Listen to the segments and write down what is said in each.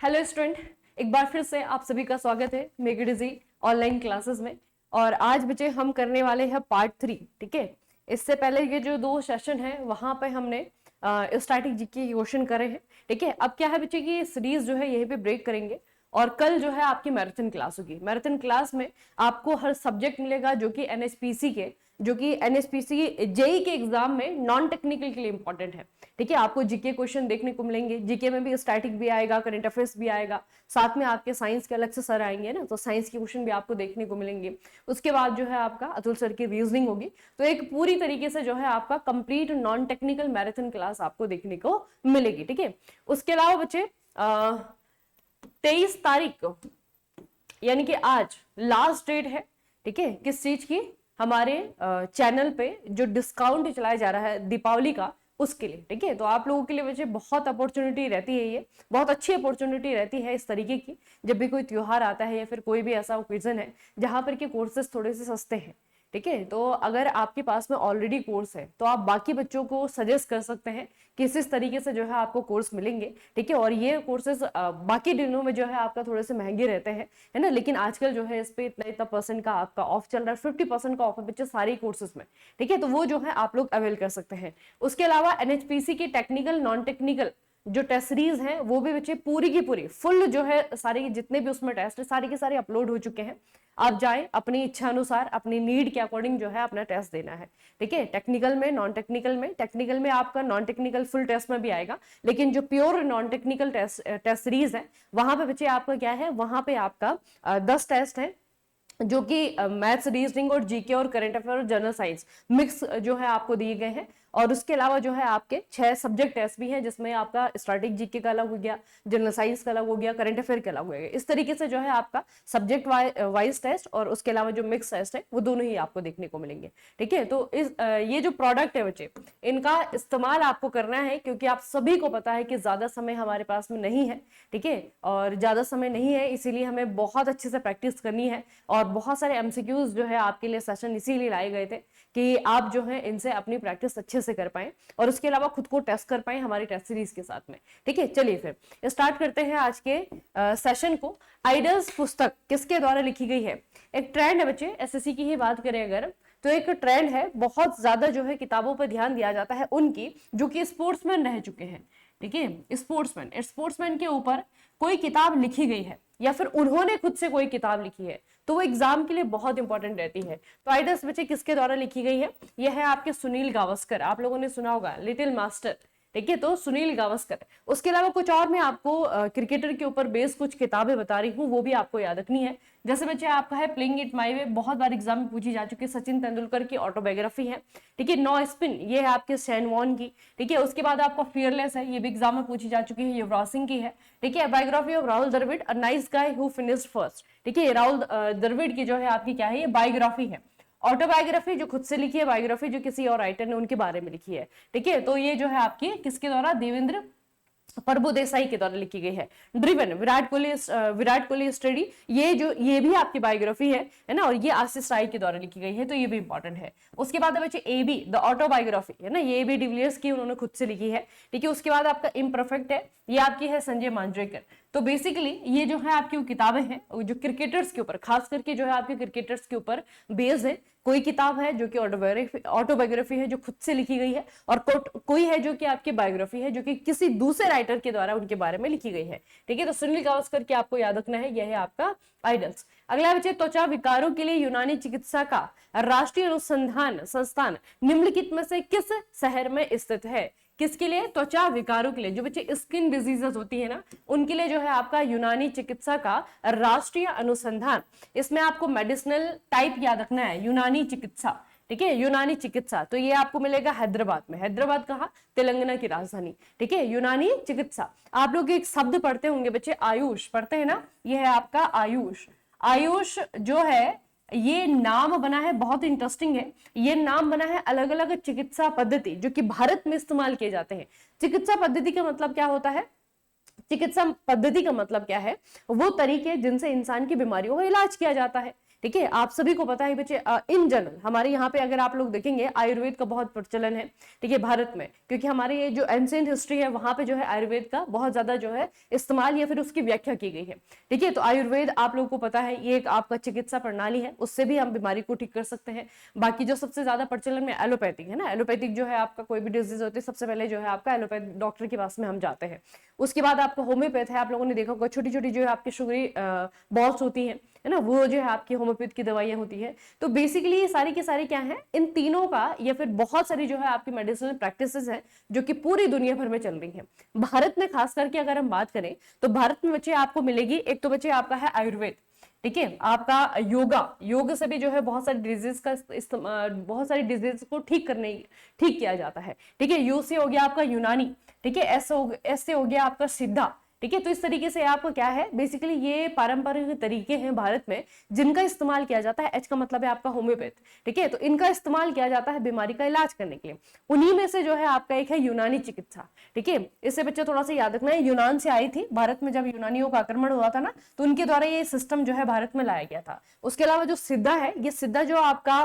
Hello student, एक बार फिर से आप सभी का स्वागत है make it easy online classes में। और आज बच्चे हम करने वाले हैं पार्ट 3। ठीक है, इससे पहले ये जो 2 सेशन है वहां पे हमने स्टैटिक जीके के क्वेश्चन करे हैं। ठीक है, अब क्या है बच्चे की सीरीज जो है यहीं पे ब्रेक करेंगे और कल जो है आपकी मैराथन क्लास होगी। मैराथन क्लास में आपको हर सब्जेक्ट मिलेगा जो कि एनएचपीसी जेई के एग्जाम में नॉन टेक्निकल के लिए इंपॉर्टेंट है। ठीक है, आपको जीके क्वेश्चन देखने को मिलेंगे। जीके में भी स्टैटिक भी आएगा, करंट अफेयर्स भी आएगा, साथ में आपके साइंस के अलग से सर आएंगे ना, तो साइंस के क्वेश्चन भी आपको देखने को मिलेंगे। उसके बाद जो है आपका अतुल सर की रीजनिंग होगी। तो एक पूरी तरीके से जो है आपका complete non technical marathon class आपको देखने को मिलेगी। ठीक है, उसके अलावा बच्चे 23 तारीख को यानी कि आज लास्ट डेट है। ठीक है, किस चीज की? हमारे चैनल पे जो डिस्काउंट चलाया जा रहा है दीपावली का, उसके लिए। ठीक है, तो आप लोगों के लिए वैसे बहुत अपॉर्चुनिटी रहती है, ये बहुत अच्छी अपॉर्चुनिटी रहती है इस तरीके की। जब भी कोई त्योहार आता है या फिर कोई भी ऐसा ओकेजन है जहां पर के कोर्सेज थोड़े से सस्ते हैं। ठीक है, तो अगर आपके पास में ऑलरेडी कोर्स है तो आप बाकी बच्चों को सजेस्ट कर सकते हैं कि इस तरीके से जो है आपको कोर्स मिलेंगे। ठीक है, और ये कोर्सेज बाकी दिनों में जो है आपका थोड़े से महंगे रहते हैं, है ना, लेकिन आजकल जो है इस पे इतना परसेंट का आपका ऑफ चल रहा है, 50% का ऑफ है बच्चे सारे कोर्सेज में। ठीक है, तो वो जो है आप लोग अवेल कर सकते हैं। उसके अलावा एनएचपीसी की टेक्निकल नॉन टेक्निकल जो टेस्ट सीरीज है वो भी बच्चे पूरी की पूरी फुल जो है सारे जितने भी उसमें टेस्ट है सारे के सारे अपलोड हो चुके हैं। आप जाएं अपनी इच्छा अनुसार अपनी नीड के अकॉर्डिंग जो है अपना टेस्ट देना है। ठीक है, टेक्निकल में नॉन टेक्निकल में, टेक्निकल में आपका नॉन टेक्निकल फुल टेस्ट में भी आएगा, लेकिन जो pure non technical test series है वहां पे बच्चे आपका क्या है, वहां पे आपका 10 टेस्ट है जो कि मैथ्स, रीजनिंग और जीके और करंट अफेयर और जनरल साइंस मिक्स जो है आपको दिए गए हैं। और उसके अलावा जो है आपके 6 सब्जेक्ट टेस्ट भी हैं जिसमें आपका स्टैटिक जीके का अलग हो गया, जनरल साइंस का अलग हो गया, करंट अफेयर का अलग हो गया। इस तरीके से जो है आपका सब्जेक्ट वाइज टेस्ट और उसके अलावा जो मिक्स टेस्ट है वो दोनों ही आपको देखने को मिलेंगे। ठीक है, तो ये जो प्रोडक्ट है बच्चे इनका इस्तेमाल आपको करना है, क्योंकि आप सभी को पता है कि ज्यादा समय हमारे पास में नहीं है। ठीक है, और ज्यादा समय नहीं है इसीलिए हमें बहुत अच्छे से प्रैक्टिस करनी है। और बहुत सारे एमसीक्यूज जो है आपके लिए सेशन इसीलिए लाए गए थे कि आप जो है इनसे अपनी प्रैक्टिस अच्छे से कर पाए और उसके अलावा खुद को टेस्ट कर पाए हमारी टेस्ट सीरीज के साथ में। ठीक है, चलिए फिर स्टार्ट करते हैं आज के सेशन को। आइडल्स पुस्तक किसके द्वारा लिखी गई है? एक ट्रेंड है बच्चे, एसएससी की ही बात करें अगर तो एक ट्रेंड है, बहुत ज्यादा जो है किताबों पर ध्यान दिया जाता है उनकी जो कि स्पोर्ट्समैन रह चुके हैं। ठीक है, स्पोर्ट्समैन के ऊपर कोई किताब लिखी गई है या फिर उन्होंने खुद से कोई किताब लिखी है तो वो एग्जाम के लिए बहुत इंपॉर्टेंट रहती है। तो आइडल्स बच्चे किसके द्वारा लिखी गई है? यह है आपके सुनील गावस्कर। आप लोगों ने सुना होगा लिटिल मास्टर। ठीक है, तो सुनील गावस्कर। उसके अलावा कुछ और मैं आपको क्रिकेटर के ऊपर बेस्ड कुछ किताबें बता रही हूँ, वो भी आपको याद रखनी है। जैसे बच्चे आपका है प्लेइंग इट माय वे, बहुत बार एग्जाम में पूछी जा चुकी है, सचिन तेंदुलकर की ऑटोबायोग्राफी है। ठीक है, नो स्पिन, ये है आपके सैन वॉन की। ठीक है, उसके बाद आपका फियरलेस है, ये भी एग्जाम में पूछी जा चुकी है, युवराज सिंह की है। ठीक है, biography of Rahul Dravid, a nice guy who finished first. ठीक है, राहुल द्रविड़ की जो है आपकी क्या है, ये बायोग्राफी है। ऑटोबायोग्राफी जो खुद से लिखी है, बायोग्राफी जो किसी और राइटर ने उनके बारे में लिखी है। ठीक है, तो ये जो है आपकी किसके द्वारा? देवेंद्र प्रभुदेसाई के द्वारा लिखी गई है। ड्रिवन, विराट कोहली स्टडी, ये भी आपकी बायोग्राफी है ना, और ये आशीष राय के द्वारा लिखी गई है, तो ये भी इंपॉर्टेंट है। उसके बाद बच्चे एबी द ऑटोबायोग्राफी है ना, ये एबी डिविलियर्स की उन्होंने खुद से लिखी है। ठीक है, उसके बाद आपका इम्परफेक्ट है, ये आपकी है संजय मांजरेकर। तो बेसिकली ये जो है आपकी वो किताबें हैं जो क्रिकेटर्स के ऊपर, खास करके जो है आपके क्रिकेटर्स के ऊपर बेस्ड है। कोई किताब है जो कि ऑटोबायोग्राफी है जो खुद से लिखी गई है, और कोई है जो कि आपकी बायोग्राफी है जो कि किसी दूसरे राइटर के द्वारा उनके बारे में लिखी गई है। ठीक है, तो सुनील गावस्कर की आपको याद रखना है, यह है आपका आइडल्स। अगला बच्चे त्वचा विकारों के लिए यूनानी चिकित्सा का राष्ट्रीय अनुसंधान संस्थान निम्नलिखित में से किस शहर में स्थित है? किसके लिए? त्वचा विकारों के लिए, जो बच्चे स्किन डिजीजेस होती है ना उनके लिए जो है आपका यूनानी चिकित्सा का राष्ट्रीय अनुसंधान। इसमें आपको मेडिसिनल टाइप याद रखना है, यूनानी चिकित्सा। ठीक है, यूनानी चिकित्सा, तो ये आपको मिलेगा हैदराबाद में। हैदराबाद कहाँ? तेलंगाना की राजधानी। ठीक है, यूनानी चिकित्सा। आप लोग एक शब्द पढ़ते होंगे बच्चे, आयुष पढ़ते हैं ना, ये है आपका आयुष। आयुष जो है ये नाम बना है, बहुत इंटरेस्टिंग है, ये नाम बना है अलग अलग चिकित्सा पद्धति जो कि भारत में इस्तेमाल किए जाते हैं। चिकित्सा पद्धति का मतलब क्या होता है? चिकित्सा पद्धति का मतलब क्या है? वो तरीके जिनसे इंसान की बीमारियों का इलाज किया जाता है। ठीक है, आप सभी को पता है बच्चे, इन जनरल हमारे यहाँ पे अगर आप लोग देखेंगे आयुर्वेद का बहुत प्रचलन है, ठीक है, भारत में, क्योंकि हमारे ये जो एंशिएंट हिस्ट्री है वहां पे जो है आयुर्वेद का बहुत ज्यादा जो है इस्तेमाल या फिर उसकी व्याख्या की गई है। ठीक है, तो आयुर्वेद आप लोगों को पता है ये एक आपका चिकित्सा प्रणाली है, उससे भी हम बीमारी को ठीक कर सकते हैं। बाकी जो सबसे ज्यादा प्रचलन में एलोपैथिक है ना, एलोपैथिक जो है आपका कोई भी डिजीज होती है सबसे पहले जो है आपका एलोपैथ डॉक्टर के पास में हम जाते हैं। उसके बाद आपका होम्योपैथ है, आप लोगों ने देखा होगा छोटी छोटी जो है आपकी शुगरी बॉल्स होती है ना, वो जो है आपकी होम्योपैथ की दवाइयां होती है। तो बेसिकली ये सारी की सारी क्या है, इन तीनों का या फिर बहुत सारी जो है आपकी मेडिसिनल प्रैक्टिसेस है जो कि पूरी दुनिया भर में चल रही है। भारत में खास करके अगर हम बात करें तो भारत में बच्चे आपको मिलेगी, एक तो बच्चे आपका है आयुर्वेद, ठीक है, आपका योगा, योग से भी जो है बहुत सारी डिजीज का बहुत सारी डिजीज को ठीक किया जाता है। ठीक है, यू से हो गया आपका यूनानी, ठीक है, एस से हो गया आपका सिद्धा। ठीक है, तो इस तरीके से आपको क्या है, बेसिकली ये पारंपरिक तरीके हैं भारत में जिनका इस्तेमाल किया जाता है। एच का मतलब है आपका होम्योपैथ। ठीक है, तो इनका इस्तेमाल किया जाता है बीमारी का इलाज करने के लिए। उन्हीं में से जो है आपका एक है यूनानी चिकित्सा। ठीक है, इससे बच्चे थोड़ा सा याद रखना है, यूनान से आई थी भारत में, जब यूनानियों का आक्रमण हुआ था ना, तो उनके द्वारा ये सिस्टम जो है भारत में लाया गया था। उसके अलावा जो सिद्धा है, ये सिद्धा जो आपका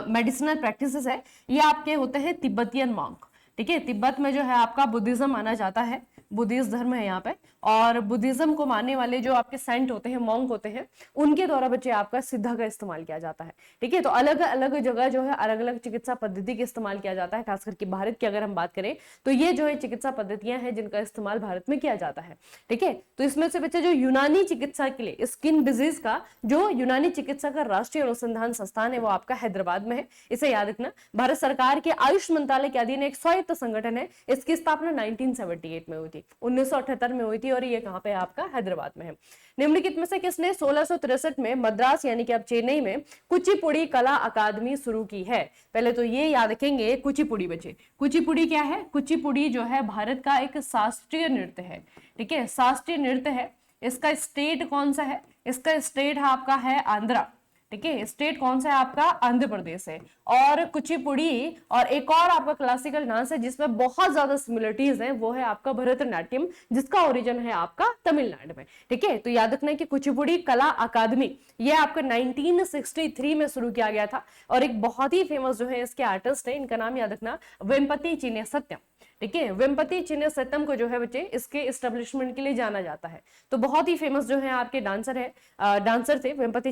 मेडिसिनल प्रैक्टिसेस है, ये आपके होते हैं तिब्बतियन मॉन्क। ठीक है, तिब्बत में जो है आपका बुद्धिज्म माना जाता है, बुद्धिस्ट धर्म है यहाँ पे, और बुद्धिज्म को मानने वाले जो आपके सेंट होते हैं, मॉन्क होते हैं, उनके द्वारा बच्चे आपका सिद्धा का इस्तेमाल किया जाता है। ठीक है, तो अलग अलग जगह जो है अलग अलग चिकित्सा पद्धति का इस्तेमाल किया जाता है। खास करके भारत की अगर हम बात करें तो ये जो है चिकित्सा पद्धतियां हैं जिनका इस्तेमाल भारत में किया जाता है। ठीक है, तो इसमें से बच्चे जो यूनानी चिकित्सा के लिए स्किन डिजीज का जो यूनानी चिकित्सा का राष्ट्रीय अनुसंधान संस्थान है वो आपका हैदराबाद में है, इसे याद रखना। भारत सरकार के आयुष मंत्रालय के अधीन एक स्वायत्त संगठन है, इसकी स्थापना 1978 में हुई थी, 1978 में हुई थी, और ये कहां पे आपका हैदराबाद में है। निम्नलिखित में से किसने 1663 में मद्रास यानी कि अब चेन्नई में कुचिपुड़ी कला अकादमी शुरू की है? पहले तो ये याद रखेंगे कुचिपुड़ी बच्चे, कुचिपुड़ी क्या है? कुचिपुड़ी जो है भारत का एक शास्त्रीय नृत्य है। ठीक है, शास्त्रीय नृत्य है। इसका स्टेट कौन सा है? इसका स्टेट आपका है आंध्रा। ठीक है, स्टेट कौन सा है आपका? आंध्र प्रदेश है। और कुचिपुड़ी और एक और आपका क्लासिकल डांस है जिसमें बहुत ज्यादा सिमिलरिटीज हैं, वो है आपका भरतनाट्यम, जिसका ओरिजिन है आपका तमिलनाडु में। ठीक है, तो याद रखना है कि कुचिपुड़ी कला अकादमी ये आपका 1963 में शुरू किया गया था, और एक बहुत ही फेमस जो है इसके आर्टिस्ट है, इनका नाम याद रखना, वेम्पति चिन्ने सत्यम। ठीक है, वेम्पति चिन्ने सत्यम को जो है बच्चे इसके एस्टेब्लिशमेंट के लिए जाना जाता है। तो बहुत ही फेमस जो है आपके डांसर थे वेम्पति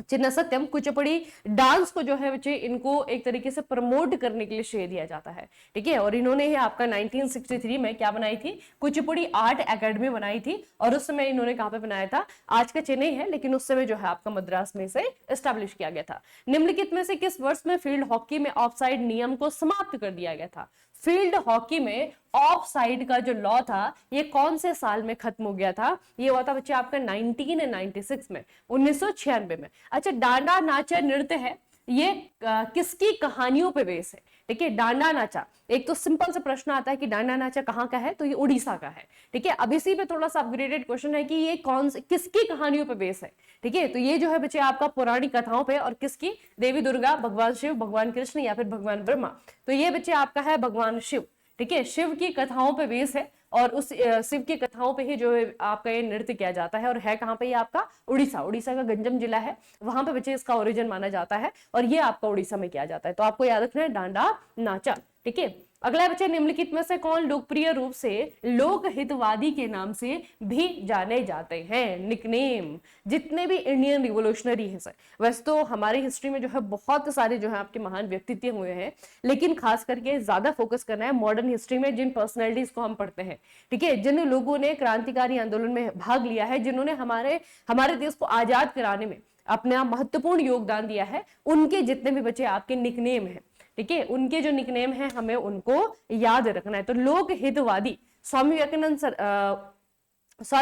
चिन्ने सत्यम। कुचिपुड़ी डांस को जो है बच्चे इनको एक तरीके से प्रमोट करने के लिए श्रेय दिया जाता है। ठीक है, और इन्होंने ही आपका 1963 में क्या बनाई थी? कुचिपुड़ी आर्ट एकेडमी बनाई थी, और उस समय इन्होंने कहां पे बनाया था? आज का चेन्नई है, लेकिन उस समय जो है आपका मद्रास में से एस्टेब्लिश किया गया था। निम्नलिखित में से किस वर्ष में फील्ड हॉकी में ऑफसाइड नियम को समाप्त कर दिया गया था? फील्ड हॉकी में ऑफ साइड का जो लॉ था ये कौन से साल में खत्म हो गया था? ये हुआ था बच्चे आपका 1996 में, 1996 में। अच्छा, डांडा नाचा नृत्य है, ये किसकी कहानियों पे बेस है? ठीक है, डांडा नाचा, एक तो सिंपल सा प्रश्न आता है कि डांडा नाचा कहाँ का है, तो ये उड़ीसा का है। ठीक है, अब इसी पे थोड़ा सा अपग्रेडेड क्वेश्चन है कि ये किसकी कहानियों पे बेस है? ठीक है, तो ये जो है बच्चे आपका पौराणिक कथाओं पे, और किसकी? देवी दुर्गा, भगवान शिव, भगवान कृष्ण या फिर भगवान ब्रह्मा। तो ये बच्चे आपका है भगवान शिव। ठीक है, शिव की कथाओं पे बेस है, और उस शिव की कथाओं पे ही जो है आपका ये नृत्य किया जाता है, और है कहाँ पे? ये आपका उड़ीसा का गंजम जिला है, वहां पे बच्चे इसका ओरिजिन माना जाता है, और ये आपका उड़ीसा में किया जाता है। तो आपको याद रखना है डांडा नाचा। ठीक है, अगला बच्चे निम्नलिखित में से कौन लोकप्रिय रूप से लोक हितवादी के नाम से भी जाने जाते हैं? निकनेम जितने भी इंडियन रिवोल्यूशनरी है सर, वैसे तो हमारी हिस्ट्री में जो है बहुत सारे जो है आपके महान व्यक्तित्व हुए हैं, लेकिन खास करके ज्यादा फोकस करना है मॉडर्न हिस्ट्री में जिन पर्सनैलिटीज को हम पढ़ते हैं। ठीक है, जिन लोगों ने क्रांतिकारी आंदोलन में भाग लिया है, जिन्होंने हमारे देश को आजाद कराने में अपना महत्वपूर्ण योगदान दिया है, उनके जितने भी बच्चे आपके निकनेम है, ठीक है, उनके जो निकनेम है हमें उनको याद रखना है। तो लोक हितवादी स्वामी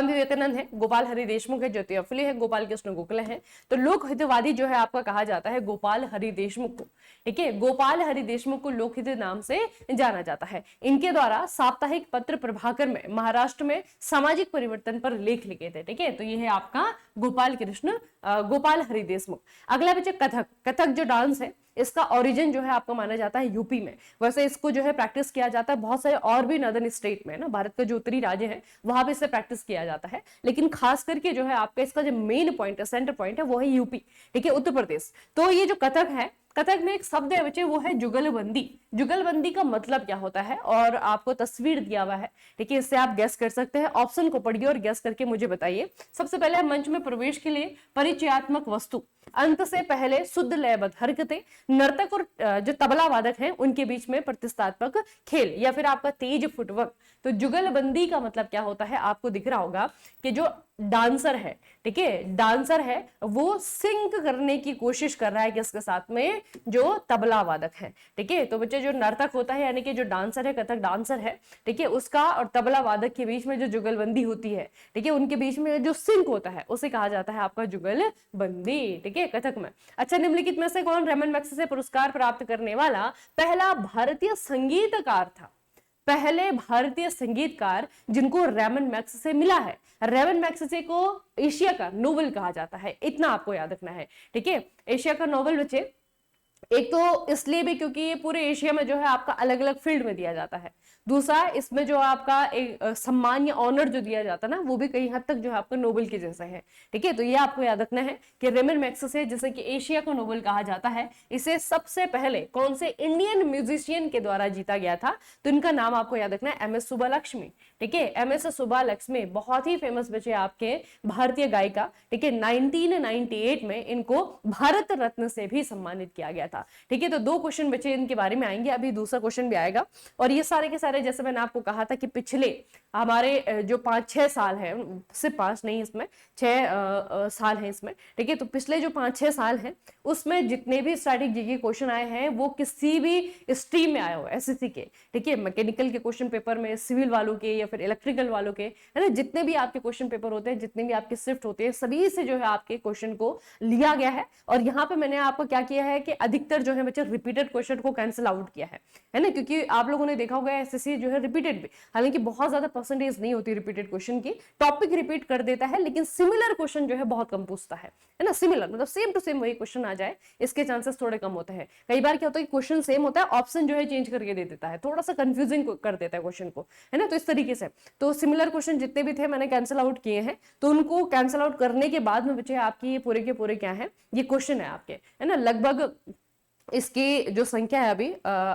विवेकानंद है, गोपाल हरि देशमुख है, ज्योतिबा फुले है, गोपाल कृष्ण गोखले हैं। तो लोक हितवादी जो है आपका कहा जाता है गोपाल हरि देशमुख को। ठीक है, गोपाल हरि देशमुख को लोकहित नाम से जाना जाता है। इनके द्वारा साप्ताहिक पत्र प्रभाकर में महाराष्ट्र में सामाजिक परिवर्तन पर लेख लिखे थे। ठीक है, तो ये है आपका गोपाल हरि देशमुख। अगला बच्चे कथक जो डांस है, इसका ओरिजिन जो है आपको माना जाता है यूपी में। वैसे इसको जो है प्रैक्टिस किया जाता है बहुत सारे और भी नॉर्दर्न स्टेट में ना, भारत का जो उत्तरी राज्य है वहां पे इसे प्रैक्टिस किया जाता है, लेकिन खास करके जो है आपका इसका जो मेन पॉइंट है, सेंटर पॉइंट है, वो है यूपी, ठीक है, उत्तर प्रदेश। तो ये जो कथक है, कथक में एक शब्द है बच्चे, वो है जुगलबंदी। जुगलबंदी का मतलब क्या होता है, और आपको तस्वीर दिया हुआ है, ठीक है, इससे आप गैस कर सकते हैं। ऑप्शन को पढ़िए और गैस करके मुझे बताइए। सबसे पहले मंच में प्रवेश के लिए परिचयात्मक वस्तु, अंत से पहले शुद्ध लयबद्ध हरकतें, नर्तक और जो तबला वादक हैं उनके बीच में प्रतिष्ठात्मक खेल, या फिर आपका तेज फुटवर्क। तो जुगलबंदी का मतलब क्या होता है, आपको दिख रहा होगा कि जो डांसर है, ठीक है, डांसर है, वो सिंक करने की कोशिश कर रहा है किसके साथ में, जो तबला वादक है, ठीक है। तो बच्चे जो नर्तक होता है, यानी कि जो डांसर है, कथक डांसर है, ठीक है, उसका और तबला वादक के बीच में जो जुगलबंदी होती है, ठीक है, उनके बीच में जो सिंक होता है उसे कहा जाता है आपका जुगलबंदी, ठीक है, कथक में। अच्छा, निम्नलिखित में से कौन रेमन मैग्सेसे पुरस्कार प्राप्त करने वाला पहला भारतीय संगीतकार था? पहले भारतीय संगीतकार जिनको रेमन मैग्सेसे मिला है। रेमन मैग्सेसे को एशिया का नोबेल कहा जाता है, इतना आपको याद रखना है, ठीक है। एशिया का नोबेल बच्चे एक तो इसलिए भी क्योंकि ये पूरे एशिया में जो है आपका अलग अलग फील्ड में दिया जाता है। दूसरा, इसमें जो आपका एक सम्मान या ऑनर जो दिया जाता है ना, वो भी कई हद तक जो है आपका नोबेल के जैसा है, ठीक है। तो ये आपको याद रखना है कि रेमन मैग्सेसे जिसे कि एशिया का नोबेल कहा जाता है, इसे सबसे पहले कौन से इंडियन म्यूजिशियन के द्वारा जीता गया था? तो इनका नाम आपको याद रखना है, एम.एस. सुब्बालक्ष्मी, ठीक है। एम.एस. सुब्बालक्ष्मी बहुत ही फेमस बचे आपके भारतीय गायिका, ठीक है। 1998 में इनको भारत रत्न से भी सम्मानित किया गया था, ठीक है। तो 2 क्वेश्चन बचे इनके बारे में आएंगे, अभी दूसरा क्वेश्चन भी आएगा। और ये सारे के सारे, जैसे मैंने आपको कहा था कि पिछले हमारे जो 5-6 साल है, सिर्फ 5 नहीं, इसमें 6 साल है इसमें, ठीक है। तो पिछले जो 5-6 साल है उसमें जितने भी स्टैटिक जीके क्वेश्चन आए हैं वो किसी भी स्ट्रीम में आए हो, एसएससी के, ठीक है, मैकेनिकल के क्वेश्चन पेपर में, सिविल वालों के या फिर इलेक्ट्रिकल वालों के, है ना, जितने भी आपके क्वेश्चन पेपर होते हैं, जितने भी आपके शिफ्ट होते हैं, सभी से जो है आपके क्वेश्चन को लिया गया है। और यहाँ पे मैंने आपको क्या किया है कि अधिकतर जो है बच्चे रिपीटेड क्वेश्चन को कैंसिल आउट किया है ना, क्योंकि आप लोगों ने देखा होगा एसएससी जो है रिपीटेड भी, हालांकि बहुत ज्यादा परसेंटेज नहीं होती रिपीटेड क्वेश्चन की, टॉपिक रिपीट कर देता है, लेकिन सिमिलर क्वेश्चन जो है बहुत कम पूछता है ना, सिमिलर मतलब सेम टू सेम वही क्वेश्चन आ जाए, इसके चांसेस थोड़े कम होते हैं। कई बार क्या होता है कि क्वेश्चन सेम होता है, ऑप्शन जो है चेंज करके दे देता है, थोड़ा सा कंफ्यूजिंग कर देता है क्वेश्चन को, है ना। तो इस तरीके से तो सिमिलर क्वेश्चन जितने भी थे मैंने कैंसिल आउट किए हैं। तो उनको कैंसिल आउट करने के बाद में बचे आपकी ये पूरे के पूरे क्या है, ये क्वेश्चन है आपके, है ना। लगभग इसकी जो संख्या है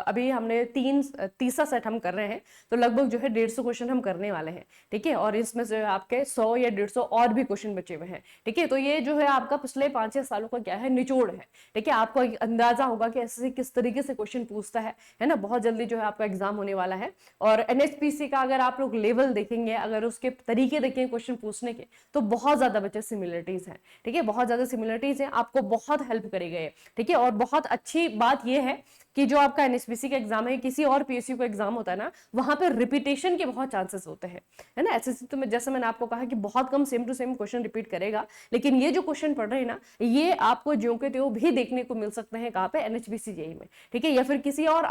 अभी हमने तीसरा सेट हम कर रहे हैं, तो लगभग जो है 150 क्वेश्चन हम करने वाले हैं, ठीक है। और इसमें से आपके 100 या 150 और भी क्वेश्चन बचे हुए हैं, ठीक है। तो ये जो है आपका पिछले 5-6 सालों का क्या है, निचोड़ है, ठीक है। आपको अंदाजा होगा कि ऐसे किस तरीके से क्वेश्चन पूछता है ना। बहुत जल्दी जो है आपका एग्जाम होने वाला है। और एनएचपीसी का अगर आप लोग लेवल देखेंगे, अगर उसके तरीके देखेंगे क्वेश्चन पूछने के, तो बहुत ज्यादा बच्चे सिमिलरिटीज है, ठीक है, बहुत ज्यादा सिमिलरिटीज है, आपको बहुत हेल्प करेंगे, ठीक है। और बहुत अच्छी बात यह है कि जो आपका एनएचपीसी का एग्जाम है, किसी और पीएसयू का एग्जाम होता है ना, वहां पे रिपीटेशन के बहुत चांसेस होते हैं, है ना। एसएससी तो जैसे मैंने आपको कहा कि बहुत कम same to same question repeat करेगा, लेकिन ये जो क्वेश्चन पढ़ रहे हैं ना, ये आपको ज्यों के त्यों भी देखने को मिल सकते हैं, कहाँ पे, एनएचपीसी जेईई में, ठीक है, या फिर किसी और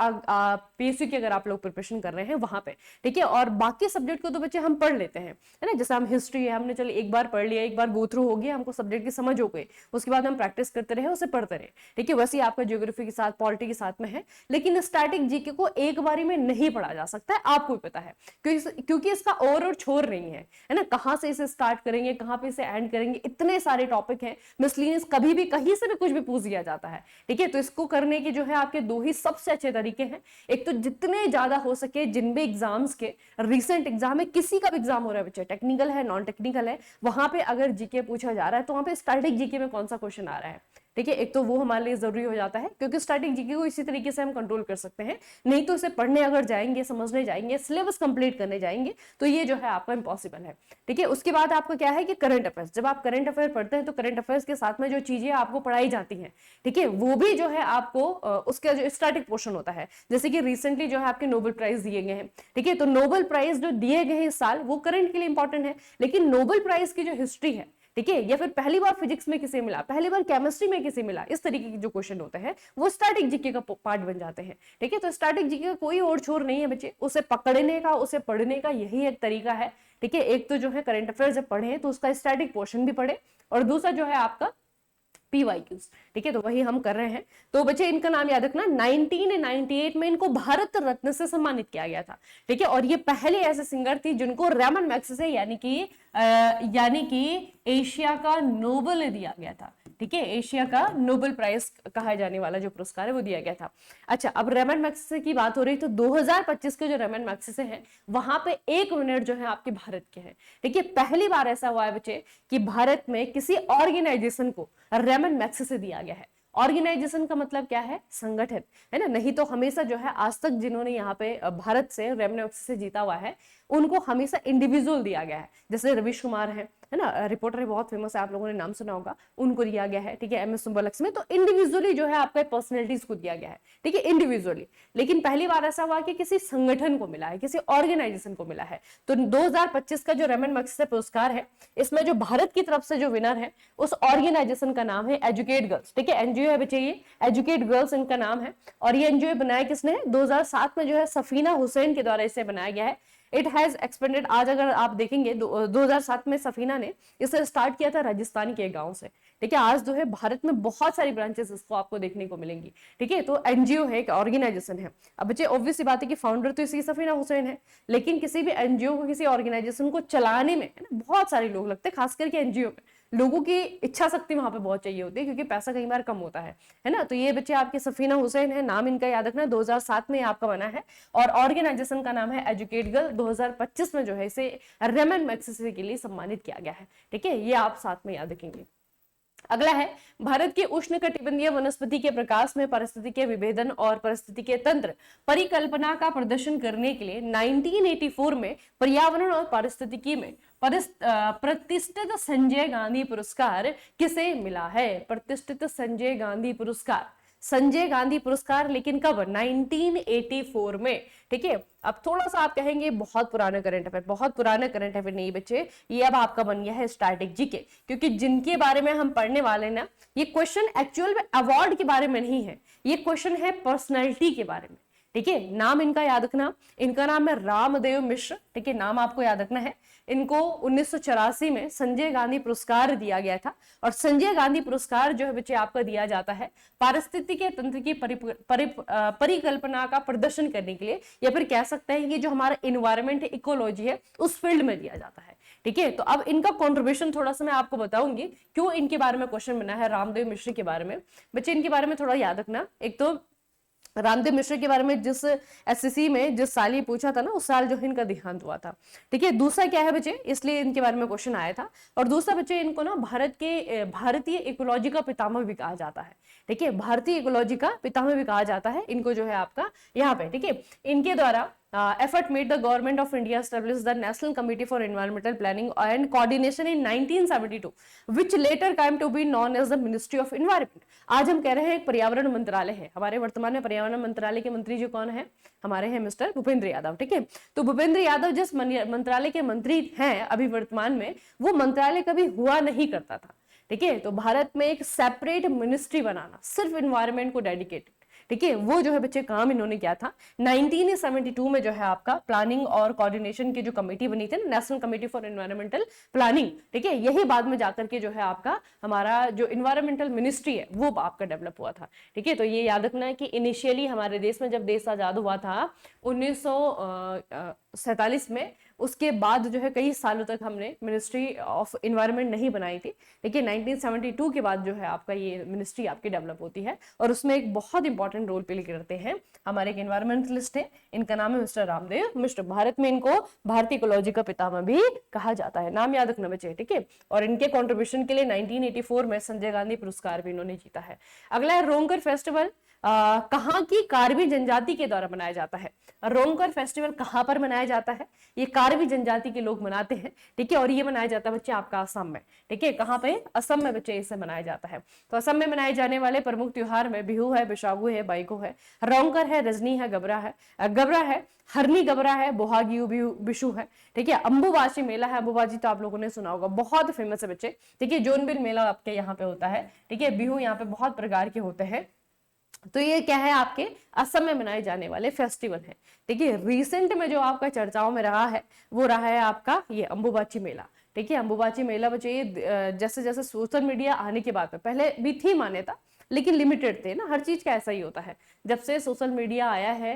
पीएसयू की अगर आप लोग प्रिपरेशन कर रहे हैं वहां पे, ठीक है। और बाकी सब्जेक्ट को तो बच्चे हम पढ़ लेते हैं, है ना। जैसे हम हिस्ट्री है, हमने चलिए एक बार पढ़ लिया, एक बार गो थ्रू हो गया, हमको सब्जेक्ट की समझ हो गई, उसके बाद हम प्रैक्टिस करते रहे, उसे पढ़ते रहे, ठीक है। वैसे ही आपका ज्योग्राफी के साथ, पॉलिटी के साथ में है। लेकिन स्टैटिक जीके को एक बारी में नहीं पढ़ा जा सकता है, आपको भी पता है, क्योंकि इसका और छोर नहीं है ना। कहां से इसे स्टार्ट करेंगे, कहां पे इसे एंड करेंगे, इतने सारे टॉपिक हैं, मिसलिनियस कभी भी कहीं से भी कुछ भी पूछ दिया जाता है, ठीक है। तो इसको करने के जो है आपके 2 ही सबसे अच्छे तरीके हैं। एक तो जितने ज्यादा हो सके, जिन भी एग्जाम्स के रिसेंट एग्जाम है, किसी का भी एग्जाम हो रहा है बच्चे, टेक्निकल है, नॉन टेक्निकल है, वहां पे अगर जीके पूछा जा रहा है, तो वहां पे स्टैटिक जीके में कौन सा क्वेश्चन आ रहा है, ठीक है। एक तो वो हमारे लिए जरूरी हो जाता है, क्योंकि स्टैटिक जीके को इसी तरीके से हम कंट्रोल कर सकते हैं। नहीं तो इसे पढ़ने अगर जाएंगे, समझने जाएंगे, सिलेबस कंप्लीट करने जाएंगे, तो ये जो है आपका इम्पॉसिबल है, ठीक है। उसके बाद आपका क्या है कि करंट अफेयर्स, जब आप करंट अफेयर पढ़ते हैं तो करंट अफेयर्स के साथ में जो चीजें आपको पढ़ाई जाती हैं, ठीक है, वो भी जो है आपको उसका जो स्टैटिक पोर्शन होता है, जैसे कि रिसेंटली जो है आपके नोबेल प्राइज दिए गए हैं, ठीक है। तो नोबेल प्राइज जो दिए गए हैं इस साल, वो करंट के लिए इंपॉर्टेंट है, लेकिन नोबेल प्राइज की जो हिस्ट्री है, ठीक है, या फिर पहली बार फिजिक्स में किसे मिला, पहली बार केमिस्ट्री में किसे मिला, इस तरीके के जो क्वेश्चन होते हैं वो स्टैटिक जीके का पार्ट बन जाते हैं, ठीक है। तो स्टैटिक जीके का कोई और छोर नहीं है बच्चे, उसे पकड़ने का, उसे पढ़ने का यही एक तरीका है, ठीक है। एक तो जो है करंट अफेयर जब पढ़े तो उसका स्टैटिक पोर्शन भी पढ़े, और दूसरा जो है आपका PYQs, ठीक है, तो वही हम कर रहे हैं। तो बच्चे इनका नाम याद रखना, 1998 में इनको भारत रत्न से सम्मानित किया गया था, ठीक है। और ये पहले ऐसे सिंगर थी जिनको रैमन मैग्सेसे यानी कि एशिया का नोबेल दिया गया था, ठीक है, एशिया का नोबेल प्राइज कहा जाने वाला जो पुरस्कार है वो दिया गया था। अच्छा, अब रैमन मैग्सेसे की बात हो रही, तो 2025 के जो रैमन मैग्सेसे हैं वहां पे 1 मिनट जो है आपके भारत के हैं, ठीक है। पहली बार ऐसा हुआ है बच्चे कि भारत में किसी ऑर्गेनाइजेशन को रैमन मैग्सेसे दिया गया है। ऑर्गेनाइजेशन का मतलब क्या है, संगठन, है ना। नहीं तो हमेशा जो है आज तक जिन्होंने यहाँ पे भारत से रैमन मैग्सेसे जीता हुआ है उनको हमेशा इंडिविजुअल दिया गया है, जैसे रविश कुमार है ना, रिपोर्टर है, बहुत फेमस है, आप लोगों ने नाम सुना होगा, उनको दिया गया है, ठीक है। MS सुब्बलक्ष्मी, तो इंडिविजुअली जो है आपका पर्सनैलिटीज को दिया गया है, ठीक है, इंडिविजुअली। लेकिन पहली बार ऐसा हुआ कि किसी संगठन को मिला है, किसी ऑर्गेनाइजेशन को मिला है। तो 2025 का जो रैमन मैग्सेसे पुरस्कार है इसमें जो भारत की तरफ से जो विनर है उस ऑर्गेनाइजेशन का नाम है एजुकेट गर्ल्स, ठीक है, एनजीओ है बच्चे, ये एजुकेट गर्ल्स इनका नाम है। और ये एनजीओ बनाया किसने, 2007 में जो है सफीना हुसैन के द्वारा इसे बनाया गया है। इट हैज एक्सपेंडेड, आज अगर आप देखेंगे 2007 में सफीना ने इसे स्टार्ट किया था राजस्थान के गांव से, ठीक है। आज जो है भारत में बहुत सारी ब्रांचेस इसको आपको देखने को मिलेंगी, ठीक है। तो एनजीओ है, एक ऑर्गेनाइजेशन है। अब बच्चे ऑब्वियस सी बात है कि फाउंडर तो इसी सफीना हुसैन है, लेकिन किसी भी एनजीओ को, किसी ऑर्गेनाइजेशन को चलाने में है ना बहुत सारे लोग लगते हैं, खास करके एनजीओ में लोगों की इच्छा शक्ति वहां पे बहुत चाहिए होती है, क्योंकि पैसा कई बार कम होता है ना। तो ये बच्चे आपके सफीना हुसैन है, नाम इनका याद रखना, 2007 में आपका बना है। और ऑर्गेनाइजेशन का नाम है एजुकेट गर्ल। 2025 में जो है इसे रैमन मैग्सेसे के लिए सम्मानित किया गया है, ठीक है, ये आप साथ में याद रखेंगे। अगला है, भारत के उष्णकटिबंधीय वनस्पति के प्रकाश में पारिस्थितिकीय विभेदन और पारिस्थितिकीय तंत्र परिकल्पना का प्रदर्शन करने के लिए 1984 में पर्यावरण और पारिस्थितिकी में प्रतिष्ठित संजय गांधी पुरस्कार किसे मिला है। प्रतिष्ठित संजय गांधी पुरस्कार, संजय गांधी पुरस्कार, लेकिन कब, 1984 में, ठीक है। अब थोड़ा सा आप कहेंगे बहुत पुराना करंट अफेयर, बहुत पुराना करंट अफेयर नहीं बच्चे, ये अब आपका बन गया है स्टैटिक जीके, क्योंकि जिनके बारे में हम पढ़ने वाले ना, ये क्वेश्चन एक्चुअल में अवार्ड के बारे में नहीं है, ये क्वेश्चन है पर्सनैलिटी के बारे में, ठीक है। नाम इनका याद रखना, इनका नाम है रामदेव मिश्र, ठीक है, नाम आपको याद रखना है। इनको 1984 में संजय गांधी पुरस्कार दिया गया था। और संजय गांधी पुरस्कार जो है बच्चे आपका दिया जाता है पारिस्थितिकीय तंत्र की परिकल्पना का प्रदर्शन करने के लिए, या फिर कह सकते हैं कि जो हमारा इन्वायरमेंट इकोलॉजी है उस फील्ड में दिया जाता है, ठीक है। तो अब इनका कॉन्ट्रीब्यूशन थोड़ा सा मैं आपको बताऊंगी, क्यों इनके बारे में क्वेश्चन बना है रामदेव मिश्र के बारे में। बच्चे इनके बारे में थोड़ा याद रखना, एक तो रामदेव मिश्र के बारे में जिस एसएससी में जिस साल ये पूछा था ना, उस साल जो है इनका देहांत हुआ था, ठीक है। दूसरा क्या है बच्चे, इसलिए इनके बारे में क्वेश्चन आया था। और दूसरा बच्चे, इनको ना भारतीय इकोलॉजी का पितामह भी कहा जाता है, ठीक है, भारतीय इकोलॉजी का पितामह भी कहा जाता है इनको, जो है आपका यहाँ पे, ठीक है। इनके द्वारा effort made the government of India establish the National Committee for Environmental Planning and Coordination in 1972, which later came to be known as the Ministry of Environment. आज हम कह रहे हैं एक पर्यावरण मंत्रालय है हमारे, वर्तमान में पर्यावरण मंत्रालय के मंत्री जो कौन है हमारे, हैं मिस्टर भूपेंद्र यादव, ठीक है। तो भूपेंद्र यादव जिस मंत्रालय के मंत्री हैं अभी वर्तमान में, वो मंत्रालय कभी हुआ नहीं करता था, ठीक है। तो भारत में एक सेपरेट मिनिस्ट्री बनाना सिर्फ इन्वायरमेंट को डेडिकेटेड, ठीक है, वो जो है बच्चे काम इन्होंने किया था। 1972 में जो है आपका प्लानिंग और कोऑर्डिनेशन की जो कमेटी बनी थी, national committee for environmental planning, ठीक है, यही बाद में जाकर के जो है आपका हमारा जो इन्वायरमेंटल मिनिस्ट्री है वो आपका डेवलप हुआ था, ठीक है। तो ये याद रखना है कि इनिशियली हमारे देश में जब देश आजाद हुआ था 1947 में, उसके बाद जो है कई सालों तक हमने मिनिस्ट्री ऑफ इन्वायरमेंट नहीं बनाई थी, लेकिन 1972 के बाद जो है आपका ये मिनिस्ट्री आपकी डेवलप होती है। और उसमें एक बहुत इंपॉर्टेंट रोल प्ले करते हैं हमारे एक एनवायरमेंटलिस्ट है, इनका नाम है मिस्टर रामदेव मिश्र। भारत में इनको भारतीय इकोलॉजी का पितामह भी कहा जाता है, नाम याद रखना बच्चे, ठीक है। और इनके कॉन्ट्रीब्यूशन के लिए 1984 में संजय गांधी पुरस्कार भी इन्होंने जीता है। अगला है रोंगर फेस्टिवल, कहाँ की कार्बी जनजाति के द्वारा मनाया जाता है। रोंगर फेस्टिवल कहाँ पर मनाया जाता है, ये कार्बी जनजाति के लोग मनाते हैं, ठीक है। और ये मनाया जाता है बच्चे आपका असम में, ठीक है, कहाँ पे, असम में बच्चे इसे मनाया जाता है। तो असम में मनाए जाने वाले प्रमुख त्योहार में बिहू है, बिशागु है, बाइको है, रोंगर है, रजनी है, गबरा है, हरनी गबरा है, बोहागियू बिशु है, ठीक है। अंबुबाची मेला है, अंबुबाची तो आप लोगों ने सुना होगा, बहुत फेमस है बच्चे, ठीक है। जोनबिल मेला आपके यहाँ पे होता है, ठीक है। बिहू यहाँ पे बहुत प्रकार के होते हैं। तो ये क्या है, आपके असम में मनाए जाने वाले फेस्टिवल है, ठीक है। रिसेंट में जो आपका चर्चाओं में रहा है वो रहा है आपका ये अंबुबाची मेला, ठीक है। अंबुबाची मेला बच्चे ये जैसे जैसे सोशल मीडिया आने के बाद में, पहले भी थी मान्यता लेकिन लिमिटेड थे ना, हर चीज का ऐसा ही होता है। जब से सोशल मीडिया आया है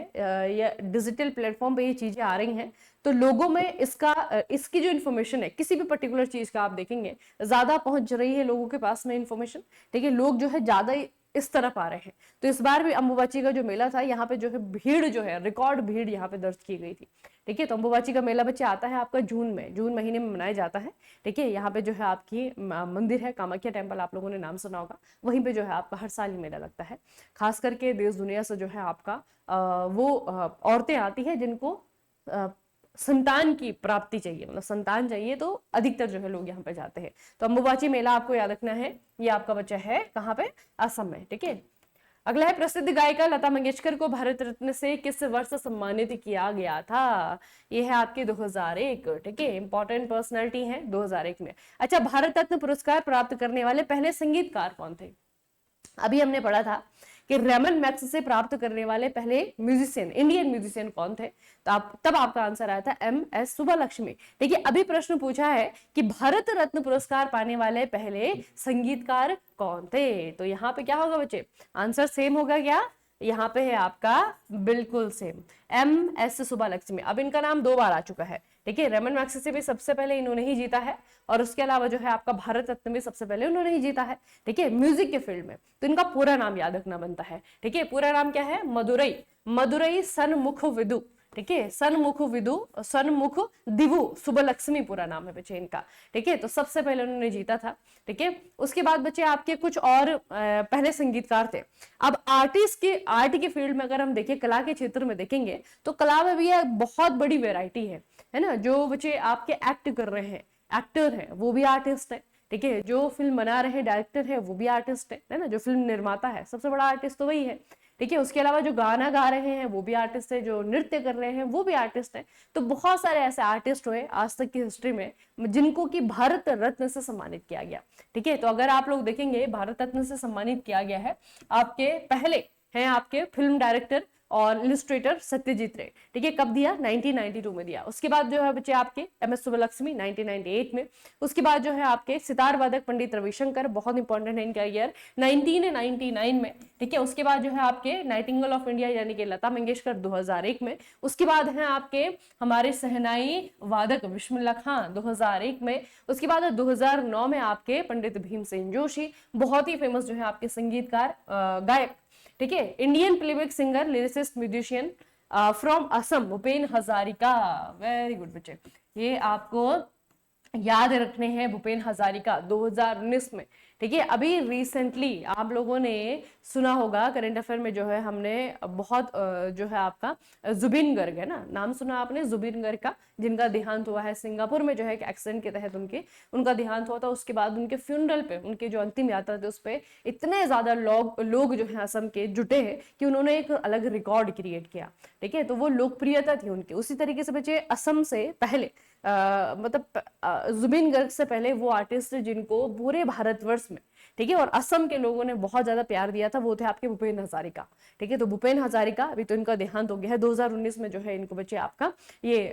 या डिजिटल प्लेटफॉर्म पे ये चीजें आ रही हैं, तो लोगों में इसकी जो इन्फॉर्मेशन है किसी भी पर्टिकुलर चीज का आप देखेंगे ज्यादा पहुंच रही है लोगों के पास में इन्फॉर्मेशन। ठीक है, लोग जो है ज्यादा इस तरफ आ रहे हैं। तो इस बार भी अंबुबाची का जो मेला था, यहाँ पे जो है भीड़ जो है, रिकॉर्ड भीड़ यहाँ पे दर्ज की गई थी। ठीक है, तो अंबुबाची का मेला बच्चे आता है आपका जून महीने में मनाया जाता है। ठीक है, यहाँ पे जो है आपकी मंदिर है कामाख्या टेम्पल, आप लोगों ने नाम सुना होगा, वहीं पे जो है आपका हर साल ही मेला लगता है। खास करके देश दुनिया से जो है आपका वो औरतें आती है जिनको संतान की प्राप्ति चाहिए, मतलब संतान चाहिए, तो अधिकतर जो है लोग यहाँ पे जाते हैं। तो अंबुबाची मेला आपको याद रखना है, ये आपका बच्चा है कहाँ पे, असम में। ठीक है, अगला है प्रसिद्ध गायिका लता मंगेशकर को भारत रत्न से किस वर्ष सम्मानित किया गया था। ये है आपके 2001। ठीक है, इंपॉर्टेंट पर्सनैलिटी है 2001 में। अच्छा, भारत रत्न पुरस्कार प्राप्त करने वाले पहले संगीतकार कौन थे? अभी हमने पढ़ा था कि रेमन मैक्स से प्राप्त करने वाले पहले म्यूजिशियन, इंडियन म्यूजिशियन कौन थे, तो तब आपका आंसर आया था MS सुब्बालक्ष्मी। देखिए, अभी प्रश्न पूछा है कि भारत रत्न पुरस्कार पाने वाले पहले संगीतकार कौन थे, तो यहाँ पे क्या होगा बच्चे, आंसर सेम होगा क्या? यहाँ पे है आपका बिल्कुल सेम, MS सुब्बालक्ष्मी। अब इनका नाम 2 बार आ चुका है। ठीक है, रेमन मैक्स से भी सबसे पहले इन्होंने ही जीता है, और उसके अलावा जो है आपका भारत रत्न भी सबसे पहले उन्होंने ही जीता है। ठीक है, म्यूजिक के फील्ड में। तो इनका पूरा नाम याद रखना बनता है। ठीक है, पूरा नाम क्या है? मदुरई सनमुख विदु। ठीक है, सनमुख दिवु सुब्बालक्ष्मी पूरा नाम है बच्चे इनका। ठीक है, तो सबसे पहले उन्होंने जीता था। ठीक है, उसके बाद बच्चे आपके कुछ और पहले संगीतकार थे। अब आर्ट के फील्ड में अगर हम देखें, कला के क्षेत्र में देखेंगे, तो कला में भी एक बहुत बड़ी वेराइटी है ना। जो बच्चे आपके एक्ट कर रहे हैं, एक्टर है, वो भी आर्टिस्ट है। ठीक है, जो फिल्म बना रहे हैं, डायरेक्टर है, वो भी आर्टिस्ट है ना। जो फिल्म निर्माता है, सबसे बड़ा आर्टिस्ट तो वही है। ठीक है, उसके अलावा जो गाना गा रहे हैं वो भी आर्टिस्ट है, जो नृत्य कर रहे हैं वो भी आर्टिस्ट है। तो बहुत सारे ऐसे आर्टिस्ट हुए आज तक की हिस्ट्री में जिनको कि भारत रत्न से सम्मानित किया गया। ठीक है, तो अगर आप लोग देखेंगे, भारत रत्न से सम्मानित किया गया है, आपके पहले हैं आपके फिल्म डायरेक्टर और इलस्ट्रेटर सत्यजीत रे। ठीक है, कब दिया? 1992 में दिया। उसके बाद जो है बच्चे आपके MS सुब्बालक्ष्मी 1998 में। उसके बाद जो है आपके सितार वादक पंडित रविशंकर, बहुत इंपॉर्टेंट है इनका ईयर, 1999 में। ठीक है, उसके बाद जो है आपके नाइटिंगेल ऑफ इंडिया यानी कि लता मंगेशकर 2001 में। उसके बाद है आपके हमारे सहनाई वादक बिस्मिल्लाह खान 2001 में। उसके बाद 2009 में आपके पंडित भीमसेन जोशी, बहुत ही फेमस जो है आपके संगीतकार गायक। ठीक है, Indian playback singer, lyricist, musician from Assam, Bhupen Hazarika. Very good बच्चे, ये आपको याद रखने हैं, भूपेन हजारिका 2019 में। ठीक है, अभी रिसेंटली आप लोगों ने सुना होगा करंट अफेयर में जो है हमने बहुत जो है आपका जुबिन गर्ग है ना, नाम सुना आपने जुबिन गर्ग का, जिनका देहांत हुआ है सिंगापुर में जो है एक्सीडेंट के तहत उनका देहांत हुआ था। उसके बाद उनके फ्यूनरल पे, उनके जो अंतिम यात्रा थी उस पे इतने ज्यादा लोग जो है असम के जुटे हैं कि उन्होंने एक अलग रिकॉर्ड क्रिएट किया। ठीक है, तो वो लोकप्रियता थी उनकी। उसी तरीके से बच्चे असम से पहले मतलब जुबिन गर्ग से पहले वो आर्टिस्ट जिनको पूरे भारतवर्ष में, ठीक है, और असम के लोगों ने बहुत ज्यादा प्यार दिया था, वो थे आपके भूपेन हजारिका। ठीक है, तो भूपेन हजारिका, अभी तो इनका देहांत हो गया है, 2019 में जो है इनको बच्चे आपका ये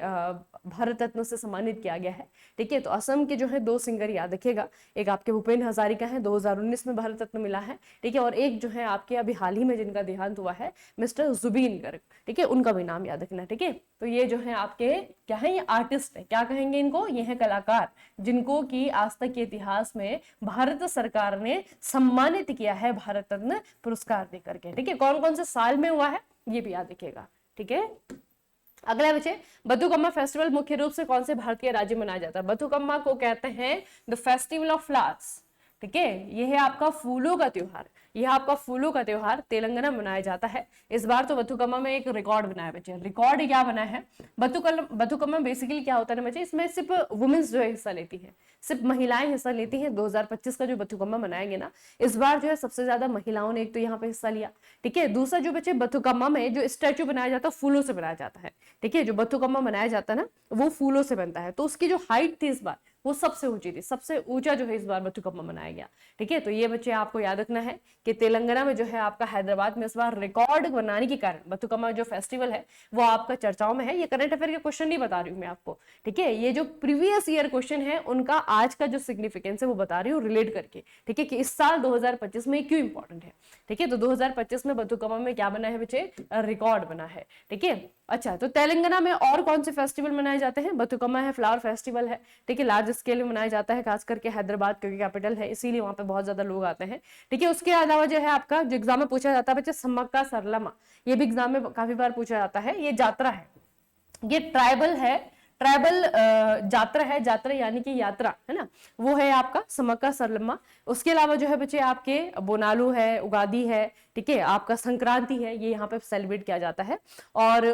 भारत रत्न से सम्मानित किया गया है। ठीक है, तो असम के जो है 2 सिंगर याद रखिएगा, एक आपके भूपेन हजारिका है, 2019 में भारत रत्न मिला है। ठीक है, और एक जो है आपके अभी हाल ही में जिनका देहांत हुआ है, मिस्टर जुबिन गर्ग। ठीक है, उनका भी नाम याद रखना। ठीक है, तो ये जो है आपके क्या है, ये आर्टिस्ट है, क्या कहेंगे इनको, ये है कलाकार, जिनको कि आज तक के इतिहास में भारत सरकार ने सम्मानित किया है भारत रत्न पुरस्कार देकर के। ठीक है, कौन कौन से साल में हुआ है ये भी याद रखिएगा। ठीक है, अगला बच्चे, बथुकम्मा फेस्टिवल मुख्य रूप से कौन से भारतीय राज्य में मनाया जाता है? बथुकम्मा को कहते हैं द फेस्टिवल ऑफ फ्लावर्स। ठीक है, यह है आपका फूलों का त्योहार, यह आपका फूलों का त्योहार तेलंगाना में मनाया जाता है। इस बार तो बथुकम्मा में एक रिकॉर्ड बना है बच्चे। रिकॉर्ड क्या बना है? बथुकम्मा बेसिकली क्या होता है ना बच्चे, इसमें सिर्फ वुमेन्स जो है हिस्सा लेती है, सिर्फ महिलाएं हिस्सा लेती हैं। 2025 का जो बथुकम्मा मनाया गया ना, इस बार जो है सबसे ज्यादा महिलाओं ने एक तो यहाँ पे हिस्सा लिया। ठीक है, दूसरा जो बच्चे बथुकम्मा में जो स्टैचू बनाया जाता है फूलों से बनाया जाता है। ठीक है, जो बथुकम्मा मनाया जाता है ना वो फूलों से बनता है, तो उसकी जो हाइट थी इस बार वो सबसे ऊंची थी, सबसे ऊंचा जो है इस बार बथुकम्मा मनाया गया। ठीक है, तो ये बच्चे आपको याद रखना है कि तेलंगाना में जो है आपका हैदराबाद में इस बार रिकॉर्ड बनाने के कारण बथुकम्मा जो फेस्टिवल है वो आपका चर्चाओं में है। ये करंट अफेयर के क्वेश्चन नहीं बता रही हूँ मैं आपको, ठीक है, ये जो प्रीवियस ईयर क्वेश्चन है उनका आज का जो सिग्निफिकेंस है वो बता रही हूँ रिलेट करके। ठीक है, कि इस साल 2025 में क्यों इंपॉर्टेंट है। ठीक है, तो 2025 में बथुकम्मा में क्या बना है बच्चे, रिकॉर्ड बना है। ठीक है, अच्छा, तो तेलंगाना में और कौन से फेस्टिवल मनाए जाते हैं, बथुकम्मा है, फ्लावर फेस्टिवल है। ठीक है, लार्ज स्केल में मनाया जाता है, खास करके हैदराबाद क्योंकि कैपिटल है इसीलिए वहां पे बहुत ज्यादा लोग आते हैं। ठीक है, उसके अलावा जो है आपका जो एग्जाम में पूछा जाता है बच्चे सम्मक्का सरलम्मा, ये भी एग्जाम में काफी बार पूछा जाता है। ये यात्रा है, ये ट्राइबल है, ट्राइबल यात्रा है, यात्रा यानी कि यात्रा है ना, वो है आपका सम्मक्का सरलम्मा। उसके अलावा जो है बच्चे आपके बोनालू है, उगादी है, ठीक है, आपका संक्रांति है, ये यहाँ पे सेलिब्रेट किया जाता है। और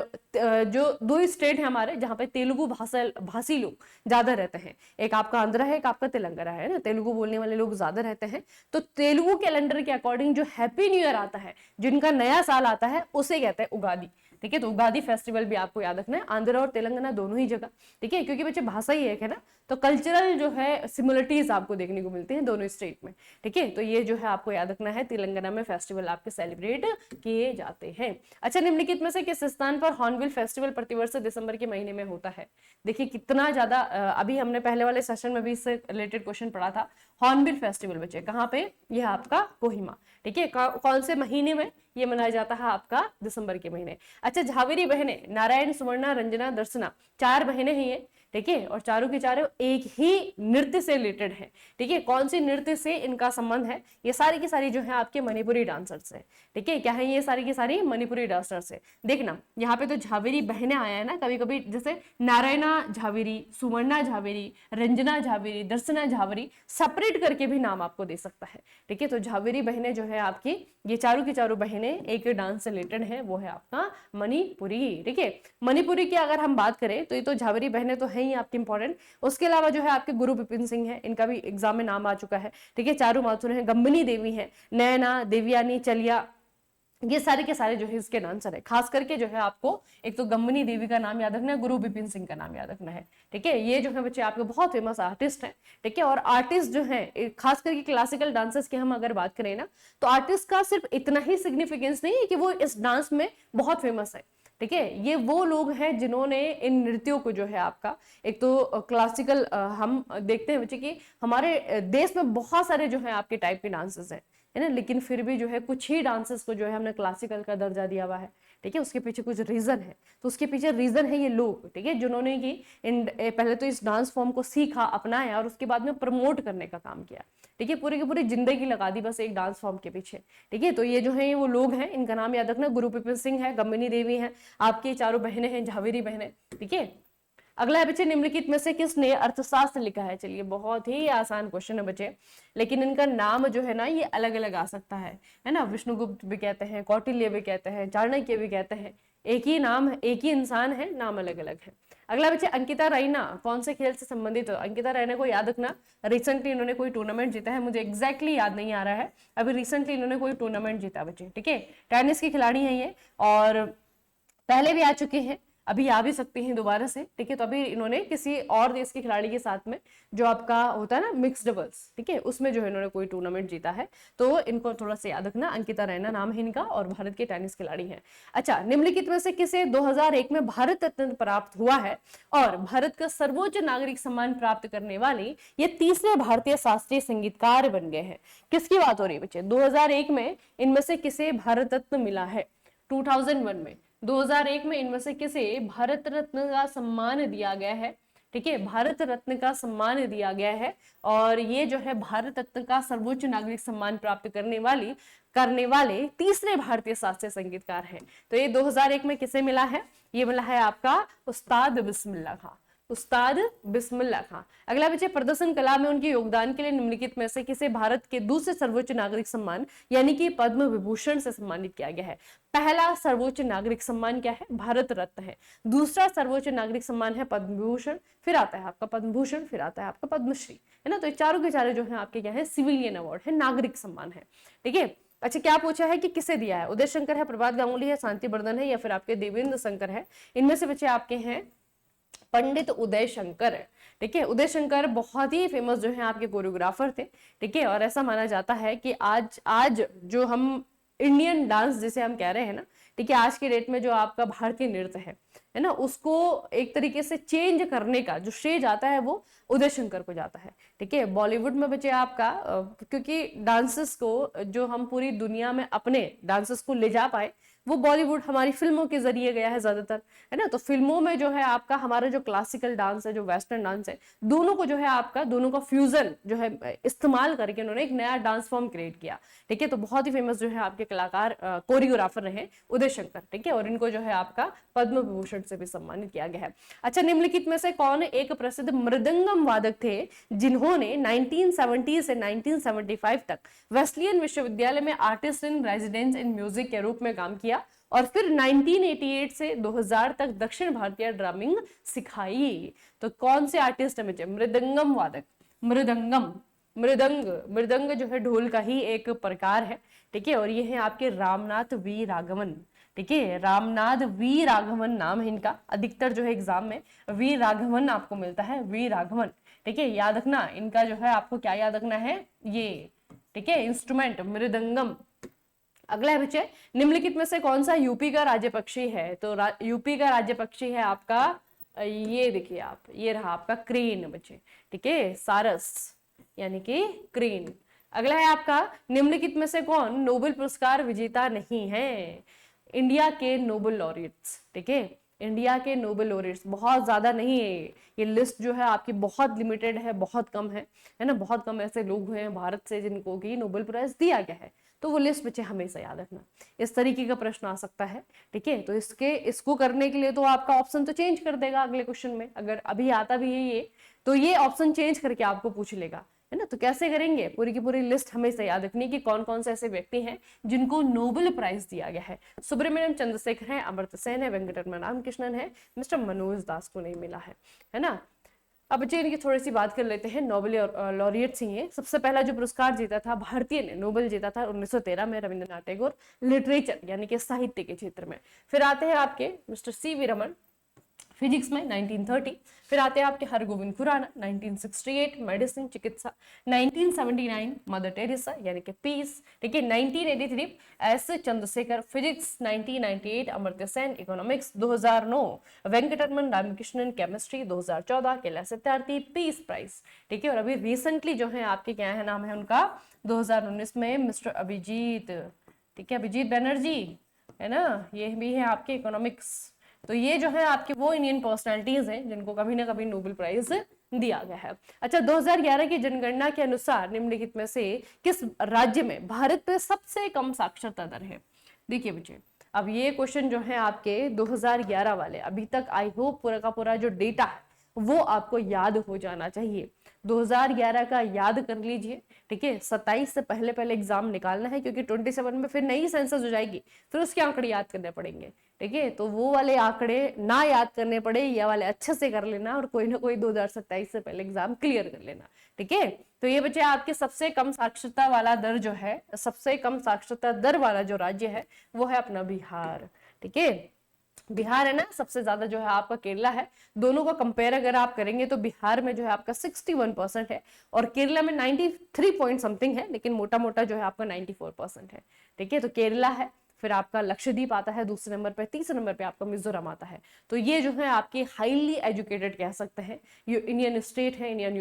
जो दो स्टेट है हमारे जहाँ पे तेलुगु भाषी लोग ज्यादा रहते हैं, एक आपका आंध्रा है, एक आपका तेलंगाना है ना, तेलुगु बोलने वाले लोग ज्यादा रहते हैं। तो तेलुगु कैलेंडर के अकॉर्डिंग जो हैप्पी न्यू ईयर आता है, जिनका नया साल आता है, उसे कहते हैं उगादी। ठीक है, तो उगादी फेस्टिवल भी आपको याद रखना है, आंध्रा और तेलंगाना दोनों ही जगह। ठीक है, क्योंकि बच्चे भाषा ही एक है ना, तो कल्चरल जो है सिमिलरिटीज आपको देखने को मिलती हैं दोनों स्टेट में। ठीक है, तो ये जो है आपको याद रखना है, तेलंगाना में फेस्टिवल आपके सेलिब्रेट किए जाते हैं। अच्छा, निम्नलिखित में से किस स्थान पर हॉर्नबिल फेस्टिवल प्रतिवर्ष दिसंबर के महीने में होता है। देखिए कितना ज्यादा, अभी हमने पहले वाले सेशन में भी इससे रिलेटेड क्वेश्चन पढ़ा था। हॉर्नबिल फेस्टिवल बच्चे कहाँ पे, यह आपका कोहिमा। ठीक है, कौन से महीने में ये मनाया जाता है, आपका दिसंबर के महीने। अच्छा, झावेरी बहनें नारायण, सुवर्णा, रंजना, दर्शना, 4 बहनें हैं ये। ठीक है, और चारों के चारों एक ही नृत्य से रिलेटेड है। ठीक है, कौन सी नृत्य से इनका संबंध है, ये सारी की सारी जो है आपके मणिपुरी डांसर्स है। ठीक है, क्या है ये सारी की सारी मणिपुरी डांसर्स है। देखना यहाँ पे तो झावेरी बहनें आया है ना, कभी कभी जैसे नारायणा झावेरी, सुवर्णा झावेरी, रंजना झावेरी, दर्शना झावेरी, सेपरेट करके भी नाम आपको दे सकता है। ठीक है, तो झावेरी बहनें जो है आपकी, ये चारों की चारों बहनें एक डांस से रिलेटेड है, वो है आपका मणिपुरी। ठीक है, मणिपुरी की अगर हम बात करें तो ये तो झावेरी बहनें तो है ही आपकी इंपॉर्टेंट। उसके अलावा जो है आपके गुरु विपिन सिंह है, इनका भी एग्जाम में नाम आ चुका है। ठीक है, चारू माथुर है, गम्बनी देवी है, नैना, देवयानी, चलिया, ये सारे के सारे जो है इसके आंसर है। खास करके जो है आपको एक तो गम्बनी देवी का नाम याद रखना है, गुरु विपिन सिंह का नाम याद रखना है। ठीक है, ये जो है बच्चे आपके बहुत फेमस आर्टिस्ट हैं। ठीक है, और आर्टिस्ट जो है खास करके क्लासिकल डांसर्स की हम अगर बात करें ना, तो आर्टिस्ट का सिर्फ इतना ही सिग्निफिकेंस नहीं है कि वो इस डांस में बहुत फेमस है। ठीक है, ये वो लोग हैं जिन्होंने इन नृत्यों को जो है आपका, एक तो क्लासिकल हम देखते हैं बच्चे कि हमारे देश में बहुत सारे जो है आपके टाइप के डांसेस हैं, है ना, लेकिन फिर भी जो है कुछ ही डांसेस को जो है हमने क्लासिकल का दर्जा दिया हुआ है। ठीक है, उसके पीछे कुछ रीजन है, तो उसके पीछे रीजन है ये लोग। ठीक है, जिन्होंने कि पहले तो इस डांस फॉर्म को सीखा, अपनाया और उसके बाद में प्रमोट करने का काम किया। ठीक है, पूरी की पूरी जिंदगी लगा दी बस एक डांस फॉर्म के पीछे। ठीक है, तो ये जो है वो लोग हैं, इनका नाम याद रखना, गुरु विपिन सिंह है, गम्बनी देवी है, आपकी चारों बहनें हैं झावेरी बहनें। ठीक है, अगला है बच्चे, निम्नलिखित में से किसने अर्थशास्त्र लिखा है। चलिए बहुत ही आसान क्वेश्चन है बच्चे, लेकिन इनका नाम जो है ना ये अलग अलग आ सकता है ना, विष्णुगुप्त भी कहते हैं, कौटिल्य भी कहते हैं, चाणक्य भी कहते हैं, एक ही नाम है, एक ही इंसान है, नाम अलग अलग है। अगला बच्चे, अंकिता रैना कौन से खेल से संबंधित हो। अंकिता रैना को याद रखना, रिसेंटली इन्होंने कोई टूर्नामेंट जीता है, मुझे एग्जैक्टली याद नहीं आ रहा है, अभी रिसेंटली इन्होंने कोई टूर्नामेंट जीता बच्चे। ठीक है, टेनिस की खिलाड़ी है ये, और पहले भी आ चुके हैं, अभी आ भी सकती हैं दोबारा से। ठीक है, तो अभी इन्होंने किसी और देश के खिलाड़ी के साथ में जो आपका होता है ना मिक्स डबल्स, ठीक है, उसमें जो है इन्होंने कोई टूर्नामेंट जीता है, तो इनको थोड़ा सा याद रखना। अंकिता रैना नाम है इनका और भारत के टेनिस खिलाड़ी हैं। अच्छा, निम्नलिखित में से किसे 2001 में भारत रत्न प्राप्त हुआ है और भारत का सर्वोच्च नागरिक सम्मान प्राप्त करने वाले ये तीसरे भारतीय शास्त्रीय संगीतकार बन गए हैं। किसकी बात हो रही है बच्चे, 2001 में इनमें से किसे भारत रत्न मिला है। 2001 में, 2001 में इनमें से किसे भारत रत्न का सम्मान दिया गया है। ठीक है, भारत रत्न का सम्मान दिया गया है, और ये जो है भारत रत्न का सर्वोच्च नागरिक सम्मान प्राप्त करने वाले तीसरे भारतीय शास्त्रीय संगीतकार हैं। तो ये 2001 में किसे मिला है, ये मिला है आपका उस्ताद बिस्मिल्लाह खां, उस्ताद बिस्मिल्लाह खां। अगला बच्चे, प्रदर्शन कला में उनके योगदान के लिए निम्नलिखित में से किसे भारत के दूसरे सर्वोच्च नागरिक सम्मान यानी कि पद्म विभूषण से सम्मानित किया गया है। पहला सर्वोच्च नागरिक सम्मान क्या है, भारत रत्न है। दूसरा सर्वोच्च नागरिक सम्मान है पद्म विभूषण, फिर आता है आपका पद्म भूषण, फिर आता है आपका पद्मश्री, है ना। तो चारों के चारों जो है आपके क्या है, सिविलियन अवार्ड है, नागरिक सम्मान है। ठीक है, अच्छा, क्या पूछा है कि किसे दिया है, उदय शंकर है, प्रभात गांगुली है, शांति बर्धन है, या फिर आपके देवेंद्र शंकर है। इनमें से बच्चे आपके हैं पंडित उदय शंकर है। ठीक है, उदय शंकर बहुत ही फेमस जो है आपके कोरियोग्राफर थे। ठीक है, और ऐसा माना जाता है कि आज आज जो हम इंडियन डांस जिसे हम कह रहे हैं ना, ठीक है, आज के डेट में जो आपका भारतीय नृत्य है ना, उसको एक तरीके से चेंज करने का जो श्रेय जाता है वो उदय शंकर को जाता है। ठीक है, बॉलीवुड में बचे आपका क्योंकि डांसेस को जो हम पूरी दुनिया में अपने डांसेस को ले जा पाए वो बॉलीवुड हमारी फिल्मों के जरिए गया है ज्यादातर, है ना। तो फिल्मों में जो है आपका हमारा जो क्लासिकल डांस है, जो वेस्टर्न डांस है, दोनों को जो है आपका दोनों का फ्यूजन जो है इस्तेमाल करके उन्होंने एक नया डांस फॉर्म क्रिएट किया। ठीक है, तो बहुत ही फेमस जो है आपके कलाकार कोरियोग्राफर रहे उदय शंकर। ठीक है, और इनको जो है आपका पद्म विभूषण से भी सम्मानित किया गया है। अच्छा, निम्नलिखित में से कौन एक प्रसिद्ध मृदंगम वादक थे जिन्होंने 1970 से 1975 तक वेस्लियन विश्वविद्यालय में artist in residence in music के रूप में काम किया और फिर 1988 से 2000 तक दक्षिण भारतीय ड्रमिंग सिखाई? तो कौन से आर्टिस्ट है बच्चे? मृदंगम वादक। मृदंग जो है ढोल का ही एक प्रकार है। ठीक है, और ये है आपके रामनाथ वी राघवन। ठीक है, रामनाथ वी राघवन नाम है इनका। अधिकतर जो है एग्जाम में वी राघवन आपको मिलता है, वी राघवन। ठीक है, याद रखना इनका जो है आपको क्या याद रखना है ये। ठीक है, इंस्ट्रूमेंट मृदंगम। अगला है बच्चे, निम्नलिखित में से कौन सा यूपी का राज्य पक्षी है? तो यूपी का राज्य पक्षी है आपका ये देखिए आप, ये रहा आपका क्रेन बच्चे। ठीक है, सारस यानी कि क्रेन। अगला है आपका, निम्नलिखित में से कौन नोबेल पुरस्कार विजेता नहीं है? इंडिया के नोबेल लॉरिएट्स। ठीक है, इंडिया के नोबेल लॉरिएट्स बहुत ज्यादा नहीं है, ये लिस्ट जो है आपकी बहुत लिमिटेड है, बहुत कम है ना। बहुत कम ऐसे लोग हैं भारत से जिनको कि नोबेल प्राइज दिया गया है, तो वो लिस्ट बच्चे हमेशा याद रखना। इस तरीके का प्रश्न आ सकता है। ठीक है, तो इसको करने के लिए तो आपका ऑप्शन तो चेंज कर देगा अगले क्वेश्चन में। अगर अभी आता भी है ये, तो ये ऑप्शन चेंज करके आपको पूछ लेगा, है ना। तो कैसे करेंगे? पूरी की पूरी लिस्ट हमेशा याद रखनी कि कौन कौन से ऐसे व्यक्ति हैं जिनको नोबेल प्राइज दिया गया है। सुब्रमण्यम चंद्रशेखर है, अमर्त्य सेन है, वेंकटरमण रामकृष्णन है, मिस्टर मनोज दास को नहीं मिला है ना। अब बच्चे इनकी थोड़ी सी बात कर लेते हैं। नोबेल लॉरिएट्स ही हैं। सबसे पहला जो पुरस्कार जीता था भारतीय ने नोबेल जीता था 1913 में रविंद्रनाथ टैगोर, लिटरेचर यानी कि साहित्य के क्षेत्र में। फिर आते हैं आपके मिस्टर सीवी रमन फिजिक्स में 1930। फिर आते हैं आपके हरगोविंद खुराना 1968 मेडिसिन चिकित्सा। 1979 मदर टेरेसा यानी कि पीस। ठीक है, 1983 S Chandrasekhar physics. 1998 Amartya Sen economics. 2009 Venkatraman Ramakrishnan chemistry. 2014 Kailash Satyarthi peace prize. ठीक है, और अभी रिसेंटली जो है आपके क्या है नाम है उनका 2019 में मिस्टर अभिजीत। ठीक है, अभिजीत बनर्जी है ना, ये भी है आपके इकोनॉमिक्स। तो ये जो है आपके वो इंडियन पर्सनालिटीज हैं जिनको कभी ना कभी नोबेल प्राइज दिया गया है। अच्छा, 2011 की जनगणना के अनुसार निम्नलिखित में से किस राज्य में भारत में सबसे कम साक्षरता दर है? देखिए बच्चे, अब ये क्वेश्चन जो है आपके 2011 वाले, अभी तक आई होप पूरा का पूरा जो डेटा है वो आपको याद हो जाना चाहिए। 2011 का याद कर लीजिए। ठीक है, 27 से पहले पहले एग्जाम निकालना है क्योंकि 27 में फिर नई सेंसस हो जाएगी, फिर उसके आंकड़े याद करने पड़ेंगे। ठीक है, तो वो वाले आंकड़े ना याद करने पड़े, ये वाले अच्छे से कर लेना और कोई ना कोई 2027 से पहले एग्जाम क्लियर कर लेना। ठीक है, तो ये बच्चे आपके सबसे कम साक्षरता वाला दर जो है, सबसे कम साक्षरता दर वाला जो राज्य है वो है अपना बिहार। ठीक है, बिहार है ना, सबसे ज्यादा जो है आपका केरला है। दोनों को कंपेयर अगर आप करेंगे तो बिहार में जो है आपका 61% है और केरला में 93 पॉइंट समथिंग है, लेकिन मोटा मोटा जो है आपका 94% है। ठीक है, तो केरला है, फिर आपका लक्षद्वीप आता है दूसरे नंबर पे, तीसरे नंबर पे आपका मिजोरम आता है। तो ये जो है आपके हाईली एजुकेटेड कह सकते हैं, ये इंडियन स्टेट है, इंडियन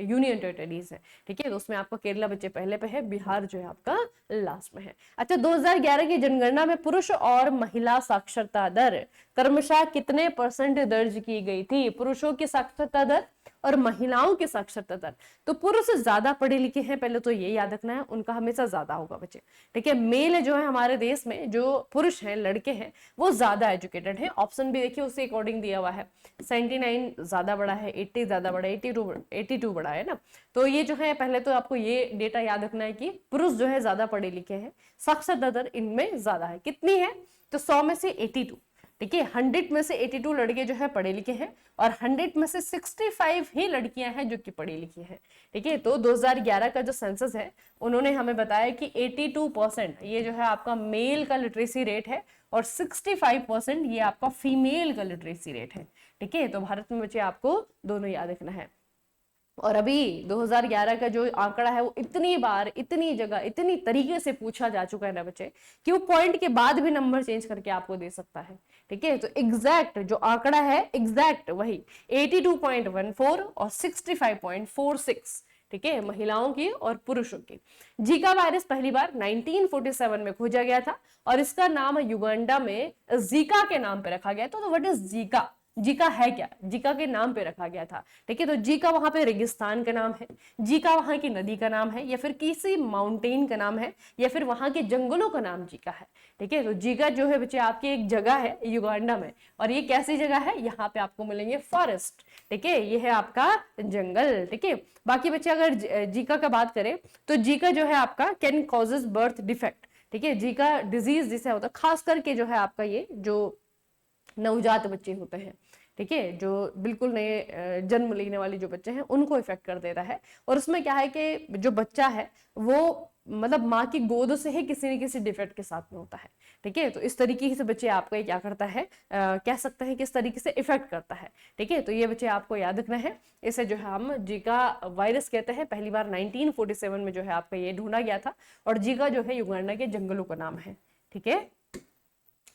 यूनियन टेरिटरीज है। ठीक है, तो उसमें आपका केरला बच्चे पहले पे है, बिहार जो है आपका लास्ट में है। अच्छा, 2011 की जनगणना में पुरुष और महिला साक्षरता दर क्रमशः कितने % दर्ज की गई थी? पुरुषों की साक्षरता दर और महिलाओं की साक्षरता दर। तो पुरुष ज्यादा पढ़े लिखे हैं, पहले तो ये याद रखना है, उनका हमेशा ज्यादा होगा बच्चे। ठीक है, मेल जो है हमारे देश में जो पुरुष हैं, लड़के हैं, वो ज्यादा एजुकेटेड हैं। ऑप्शन भी देखिए उसी अकॉर्डिंग दिया हुआ है। 79 ज्यादा बड़ा है, 80 ज्यादा बड़ा है, 82 बड़ा है ना। तो ये जो है पहले तो आपको ये डेटा याद रखना है कि पुरुष जो है ज्यादा पढ़े लिखे हैं, साक्षरता दर इनमें ज्यादा है। कितनी है? तो 100 में से 82। ठीक है, 100 में से 82 लड़के जो है पढ़े लिखे हैं और 100 में से 65 ही लड़कियां हैं जो कि पढ़ी लिखी हैं। ठीक है, तो 2011 का जो सेंसस है उन्होंने हमें बताया कि 82% ये जो है आपका मेल का लिटरेसी रेट है और 65% ये आपका फीमेल का लिटरेसी रेट है। ठीक है, तो भारत में बच्चे आपको दोनों याद रखना है। और अभी 2011 का जो आंकड़ा है वो इतनी बार, इतनी जगह, इतनी तरीके से पूछा जा चुका है ना बच्चे कि वो पॉइंट के बाद भी नंबर चेंज करके आपको दे सकता है। ठीक है, तो एग्जैक्ट जो आंकड़ा है एग्जैक्ट वही 82.14 और 65.46, ठीक है, महिलाओं की और पुरुषों की। जीका वायरस पहली बार 1947 में खोजा गया था और इसका नाम युगांडा में जीका के नाम पे रखा गया। तो व्हाट इज जीका? जीका है क्या? जीका के नाम पे रखा गया था। ठीक है, तो जीका वहां पे रेगिस्तान का नाम है, जीका वहां की नदी का नाम है, या फिर किसी माउंटेन का नाम है, या फिर वहां के जंगलों का नाम जीका है। ठीक है, तो जीका जो है बच्चे आपकी एक जगह है युगांडा में, और ये कैसी जगह है? यहाँ पे आपको मिलेंगे फॉरेस्ट। ठीक है, ये है आपका जंगल। ठीक है, बाकी बच्चे अगर जीका का बात करें तो जीका जो है आपका कैन कॉजेज बर्थ डिफेक्ट। ठीक है, जीका डिजीज जिसे होता है खास करके जो है आपका ये जो नवजात बच्चे होते हैं, ठीक है, जो बिल्कुल नए जन्म लेने वाले जो बच्चे हैं उनको इफेक्ट कर देता है। और उसमें क्या है कि जो बच्चा है वो मतलब माँ की गोद से ही किसी न किसी डिफेक्ट के साथ में होता है। ठीक है, तो इस तरीके से बच्चे आपको ये क्या करता है, कह सकते हैं किस तरीके से इफेक्ट करता है। ठीक है, तो ये बच्चे आपको याद रखना है। इसे जो है हम जीका वायरस कहते हैं। पहली बार 1947 में जो है आपका ये ढूंढा गया था, और जीका जो है युगांडा के जंगलों का नाम है। ठीक है,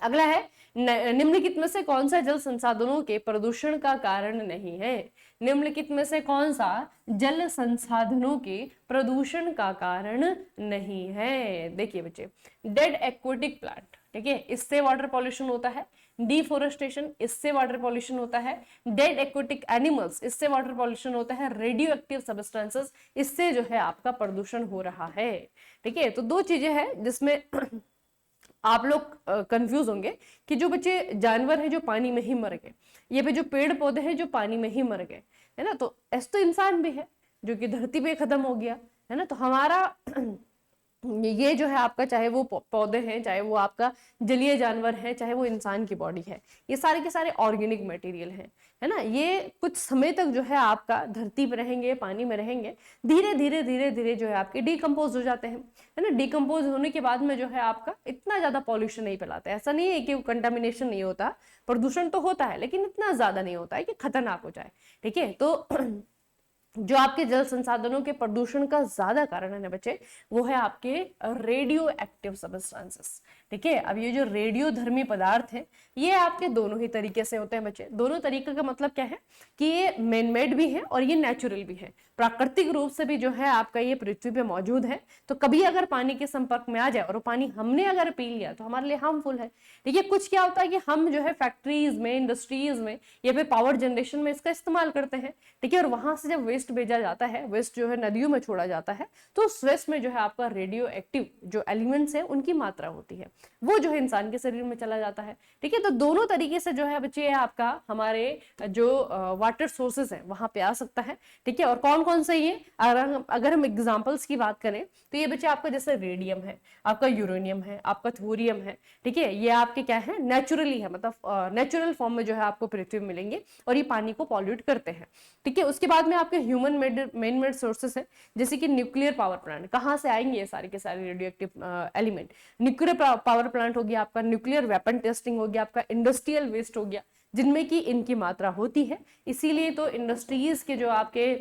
अगला है निम्नलिखित में से कौन सा जल संसाधनों के प्रदूषण का कारण नहीं है? निम्नलिखित में से कौन सा जल संसाधनों के प्रदूषण का कारण नहीं है? देखिए बच्चे, डेड एक्वेटिक प्लांट, ठीक है, इससे वाटर पॉल्यूशन होता है। डिफोरेस्टेशन, इससे वाटर पॉल्यूशन होता है। डेड एक्वेटिक एनिमल्स, इससे वाटर पॉल्यूशन होता है। रेडियो एक्टिव सब्सटेंसेस, इससे जो है आपका प्रदूषण हो रहा है। ठीक है, तो दो चीजें हैं जिसमें आप लोग कंफ्यूज होंगे कि जो बच्चे जानवर हैं जो पानी में ही मर गए, ये पे जो पेड़ पौधे हैं जो पानी में ही मर गए, है ना, तो ऐसे तो इंसान भी है जो कि धरती पे खत्म हो गया, है ना, तो हमारा ये जो है आपका, चाहे वो पौधे हैं, चाहे वो आपका जलीय जानवर है, चाहे वो इंसान की बॉडी है, ये सारे के सारे ऑर्गेनिक मटेरियल हैं, है ना, ये कुछ समय तक जो है आपका धरती पे रहेंगे, पानी में रहेंगे, धीरे धीरे धीरे धीरे जो है आपके डिकम्पोज हो जाते हैं, है ना। डिकम्पोज होने के बाद में जो है आपका इतना ज्यादा पॉल्यूशन नहीं फैलाता है। ऐसा नहीं है कि कंटामिनेशन नहीं होता, प्रदूषण तो होता है लेकिन इतना ज्यादा नहीं होता है कि खतरनाक हो जाए। ठीक है, तो जो आपके जल संसाधनों के प्रदूषण का ज्यादा कारण है ना बच्चे, वो है आपके रेडियो एक्टिव सब्सटेंसेस। ठीक है, अब ये जो रेडियो धर्मी पदार्थ है ये आपके दोनों ही तरीके से होते हैं बच्चे। दोनों तरीके का मतलब क्या है कि ये मैन मेड भी है और ये नेचुरल भी है। प्राकृतिक रूप से भी जो है आपका ये पृथ्वी पे मौजूद है, तो कभी अगर पानी के संपर्क में आ जाए और वो पानी हमने अगर पी लिया तो हमारे लिए हार्मफुल है। ठीक है, कुछ क्या होता है कि हम जो है फैक्ट्रीज में, इंडस्ट्रीज में या फिर पावर जनरेशन में इसका इस्तेमाल करते हैं। ठीक है, और वहां से जब वेस्ट भेजा जाता है, वेस्ट जो है नदियों में छोड़ा जाता है, तो उस वेस्ट में जो है आपका रेडियो एक्टिव जो एलिमेंट्स है उनकी मात्रा होती है, वो जो है इंसान के शरीर में चला जाता है। ठीक है, तो दोनों तरीके से जो है बच्चे आपका हमारे जो वाटर सोर्सेस है वहां पे आ सकता है। ठीक है, और कौन कौन से ये, अगर हम एग्जांपल्स की बात करें तो ये बच्चे आपका जैसे रेडियम है, आपका यूरेनियम है, आपका थोरियम है। ठीक है, ये आपके क्या है, नेचुरली है, मतलब नेचुरल फॉर्म में जो है आपको पृथ्वी में मिलेंगे और ये पानी को पॉल्यूट करते हैं। ठीक है, उसके बाद में आपके ह्यूमन मेन मेड सोर्सेस है, जैसे कि न्यूक्लियर पावर प्लांट। कहाँ से आएंगे ये सारे के सारे radio active element? Nuclear power plant हो गया आपका, न्यूक्लियर वेपन टेस्टिंग हो गया आपका, इंडस्ट्रियल वेस्ट हो गया, जिनमें की इनकी मात्रा होती है। इसीलिए तो इंडस्ट्रीज के जो आपके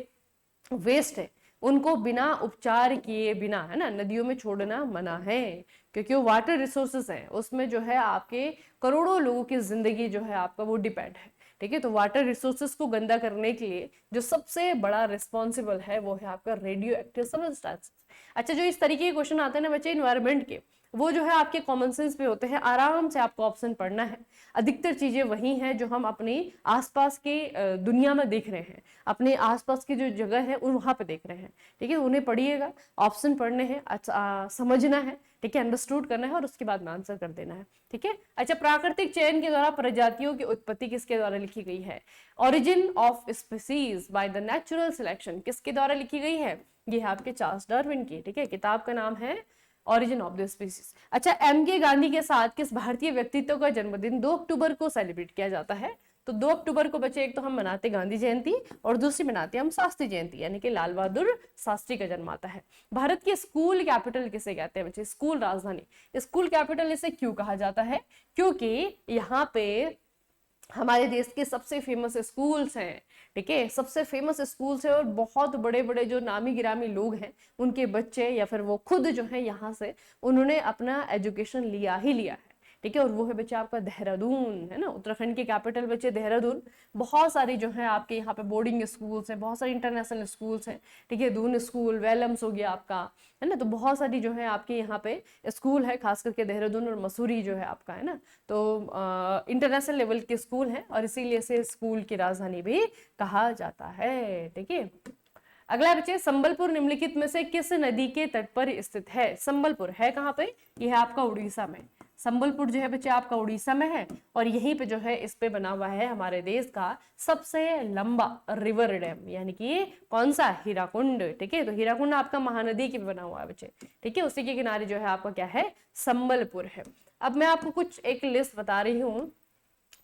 वेस्ट है उनको बिना उपचार किए बिना, है ना, नदियों में छोड़ना मना है, क्योंकि वो वाटर रिसोर्सेस हैं, उसमें जो है आपके करोड़ों लोगों की जिंदगी जो है आपका वो डिपेंड है। ठीक है, तो वाटर रिसोर्सेस को गंदा करने के लिए जो सबसे बड़ा रिस्पॉन्सिबल है वो है आपका रेडियो एक्टिव सब्सटेंसेस। अच्छा, जो इस तरीके के क्वेश्चन आते हैं ना बच्चे इन्वायरमेंट के, वो जो है आपके कॉमन सेंस पे होते हैं, आराम से आपको ऑप्शन पढ़ना है। अधिकतर चीजें वही हैं जो हम अपने आसपास के दुनिया में देख रहे हैं, अपने आसपास की जो जगह है वहां पे देख रहे हैं। ठीक है, उन्हें पढ़िएगा, ऑप्शन पढ़ने हैं, समझना है, ठीक है, अंडरस्टूड करना है और उसके बाद में आंसर कर देना है। ठीक है, अच्छा, प्राकृतिक चयन के द्वारा प्रजातियों की उत्पत्ति किसके द्वारा लिखी गई है? Origin of species by the natural selection किसके द्वारा लिखी गई है? ये है आपके चार्ल्स डार्विन की। ठीक है, किताब का नाम है ओरिजिन ऑफ द स्पीसीज। अच्छा, एम.के. गांधी के साथ किस भारतीय व्यक्तित्व का जन्मदिन 2 अक्टूबर को सेलिब्रेट किया जाता है? तो 2 अक्टूबर को बच्चे एक तो हम मनाते गांधी जयंती और दूसरी मनाते हम शास्त्री जयंती, यानी कि लाल बहादुर शास्त्री का जन्म आता है। भारत की स्कूल कैपिटल किसे कहते हैं बच्चे? स्कूल राजधानी। स्कूल कैपिटल इसे क्यों कहा जाता है? क्योंकि यहाँ पे हमारे देश के सबसे फेमस स्कूल्स हैं, ठीक है, सबसे फेमस स्कूल्स हैं, और बहुत बड़े बड़े जो नामी गिरामी लोग हैं उनके बच्चे या फिर वो खुद जो है यहाँ से उन्होंने अपना एजुकेशन लिया ही लिया है, ठीक है। और वो है बच्चे आपका देहरादून, है ना, उत्तराखंड की कैपिटल बच्चे देहरादून। बहुत सारी जो है आपके यहाँ पे बोर्डिंग स्कूल्स हैं, बहुत सारे इंटरनेशनल स्कूल्स हैं, ठीक है, दून स्कूल, वेलम्स हो गया आपका, है ना, तो बहुत सारी जो है आपके यहाँ पे स्कूल है, खास करके देहरादून और मसूरी जो है आपका, है ना, तो इंटरनेशनल लेवल के स्कूल हैं और इसीलिए से स्कूल की राजधानी भी कहा जाता है, ठीक है। अगला बच्चे, संबलपुर निम्नलिखित में से किस नदी के तट पर स्थित है? संबलपुर है कहाँ पे? यह है आपका उड़ीसा में। संबलपुर जो है बच्चे आपका उड़ीसा में है, और यहीं पे जो है इस पे बना हुआ है हमारे देश का सबसे लंबा रिवर डैम, यानी कि कौन सा? हीराकुंड, ठीक है। तो हीराकुंड आपका महानदी के बना हुआ है बच्चे, ठीक है, उसी के किनारे जो है आपका क्या है? संबलपुर है। अब मैं आपको कुछ एक लिस्ट बता रही हूँ,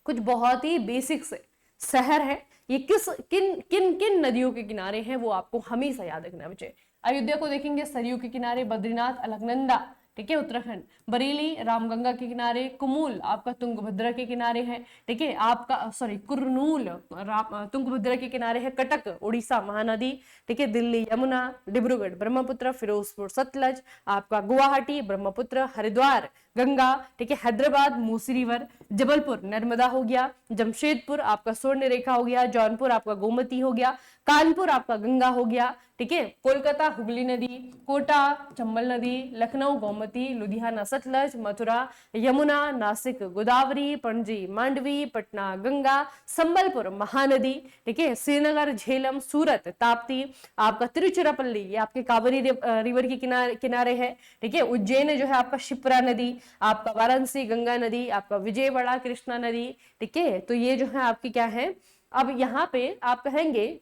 कुछ बहुत ही बेसिक से शहर है, ये किस किन किन किन नदियों के किनारे हैं वो आपको हमेशा याद रखना है बच्चे। अयोध्या को देखेंगे सरयू के किनारे, बद्रीनाथ अलकनंदा, ठीक है, उत्तराखंड, बरेली रामगंगा के किनारे, कुमूल आपका तुंगभद्रा के किनारे है, ठीक है, आपका सॉरी कुरनूल तुंगभद्रा के किनारे है, कटक उड़ीसा महानदी, ठीक है, दिल्ली यमुना, डिब्रूगढ़ ब्रह्मपुत्र, फिरोजपुर सतलज, आपका गुवाहाटी ब्रह्मपुत्र, हरिद्वार गंगा, ठीक है, हैदराबाद मूसी रिवर, जबलपुर नर्मदा हो गया, जमशेदपुर आपका स्वर्ण रेखा हो गया, जौनपुर आपका गोमती हो गया, कानपुर आपका गंगा हो गया, ठीक है, कोलकाता हुगली नदी, कोटा चंबल नदी, लखनऊ गोमती, लुधियाना सतलज, मथुरा यमुना, नासिक गोदावरी, पणजी मांडवी, पटना गंगा, संबलपुर महानदी, ठीक है, श्रीनगर झेलम, सूरत ताप्ती, आपका तिरुचिरापल्ली ये आपके कावेरी रिवर के किनारे है, ठीक है, उज्जैन जो है आपका शिप्रा नदी, आपका वाराणसी गंगा नदी, आपका विजयवाड़ा कृष्णा नदी, ठीक है। तो ये जो है आपकी क्या है, अब यहाँ पे आप कहेंगे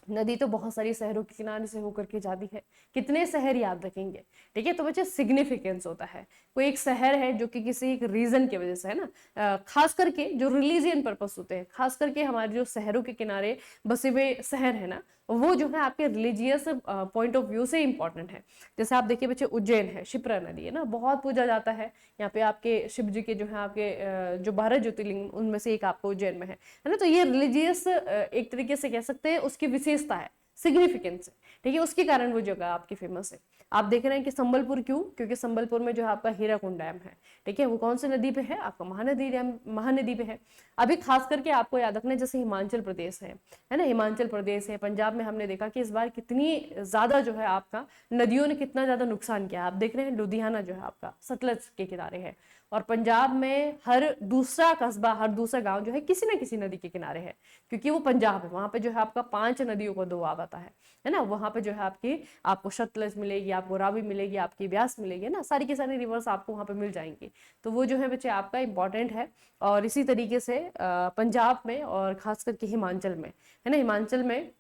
नदी तो बहुत सारी शहरों के किनारे से होकर के जाती है, कितने शहर याद रखेंगे, ठीक है। तो बच्चे सिग्निफिकेंस होता है, कोई एक शहर है जो कि किसी एक रीजन की वजह से, है ना, खास करके जो रिलीजियन पर्पस होते हैं, खास करके हमारे जो शहरों के किनारे बसे हुए शहर है ना, वो जो है आपके रिलीजियस पॉइंट ऑफ व्यू से इंपॉर्टेंट है। जैसे आप देखिए बच्चे, उज्जैन है, शिप्रा नदी है ना, बहुत पूजा जाता है यहाँ पे, आपके शिव जी के जो है आपके जो 12 ज्योतिर्लिंग उनमें से एक आपको उज्जैन में है ना, तो ये रिलीजियस एक तरीके से कह सकते हैं उसकी विशेषता है, सिग्निफिकेंस है, ठीक है, उसके कारण वो जगह आपकी फेमस है। आप देख रहे हैं कि संबलपुर क्यों? क्योंकि संबलपुर में जो है आपका हीराकुंड डैम है, ठीक है, वो कौन सी नदी पे है? आपका महानदी डैम, महानदी पे है। अभी खास करके आपको याद रखना है, जैसे हिमाचल प्रदेश है ना, हिमाचल प्रदेश है, पंजाब में हमने देखा कि इस बार कितनी ज्यादा जो है आपका नदियों ने कितना ज्यादा नुकसान किया। आप देख रहे हैं लुधियाना जो है आपका सतलज के किनारे है, और पंजाब में हर दूसरा कस्बा, हर दूसरा गांव जो है किसी ना किसी नदी के किनारे है, क्योंकि वो पंजाब है, वहां पे जो है आपका 5 नदियों को दो आता है ना, वहां पे जो है आपकी आपको सतलज मिलेगी, आपको रावी मिलेगी, आपकी ब्यास मिलेगी ना, सारी की सारी रिवर्स आपको वहां पे मिल जाएंगी। तो वो जो है बच्चे आपका इंपॉर्टेंट है। और इसी तरीके से पंजाब में और खास करके हिमाचल में, है ना, हिमाचल में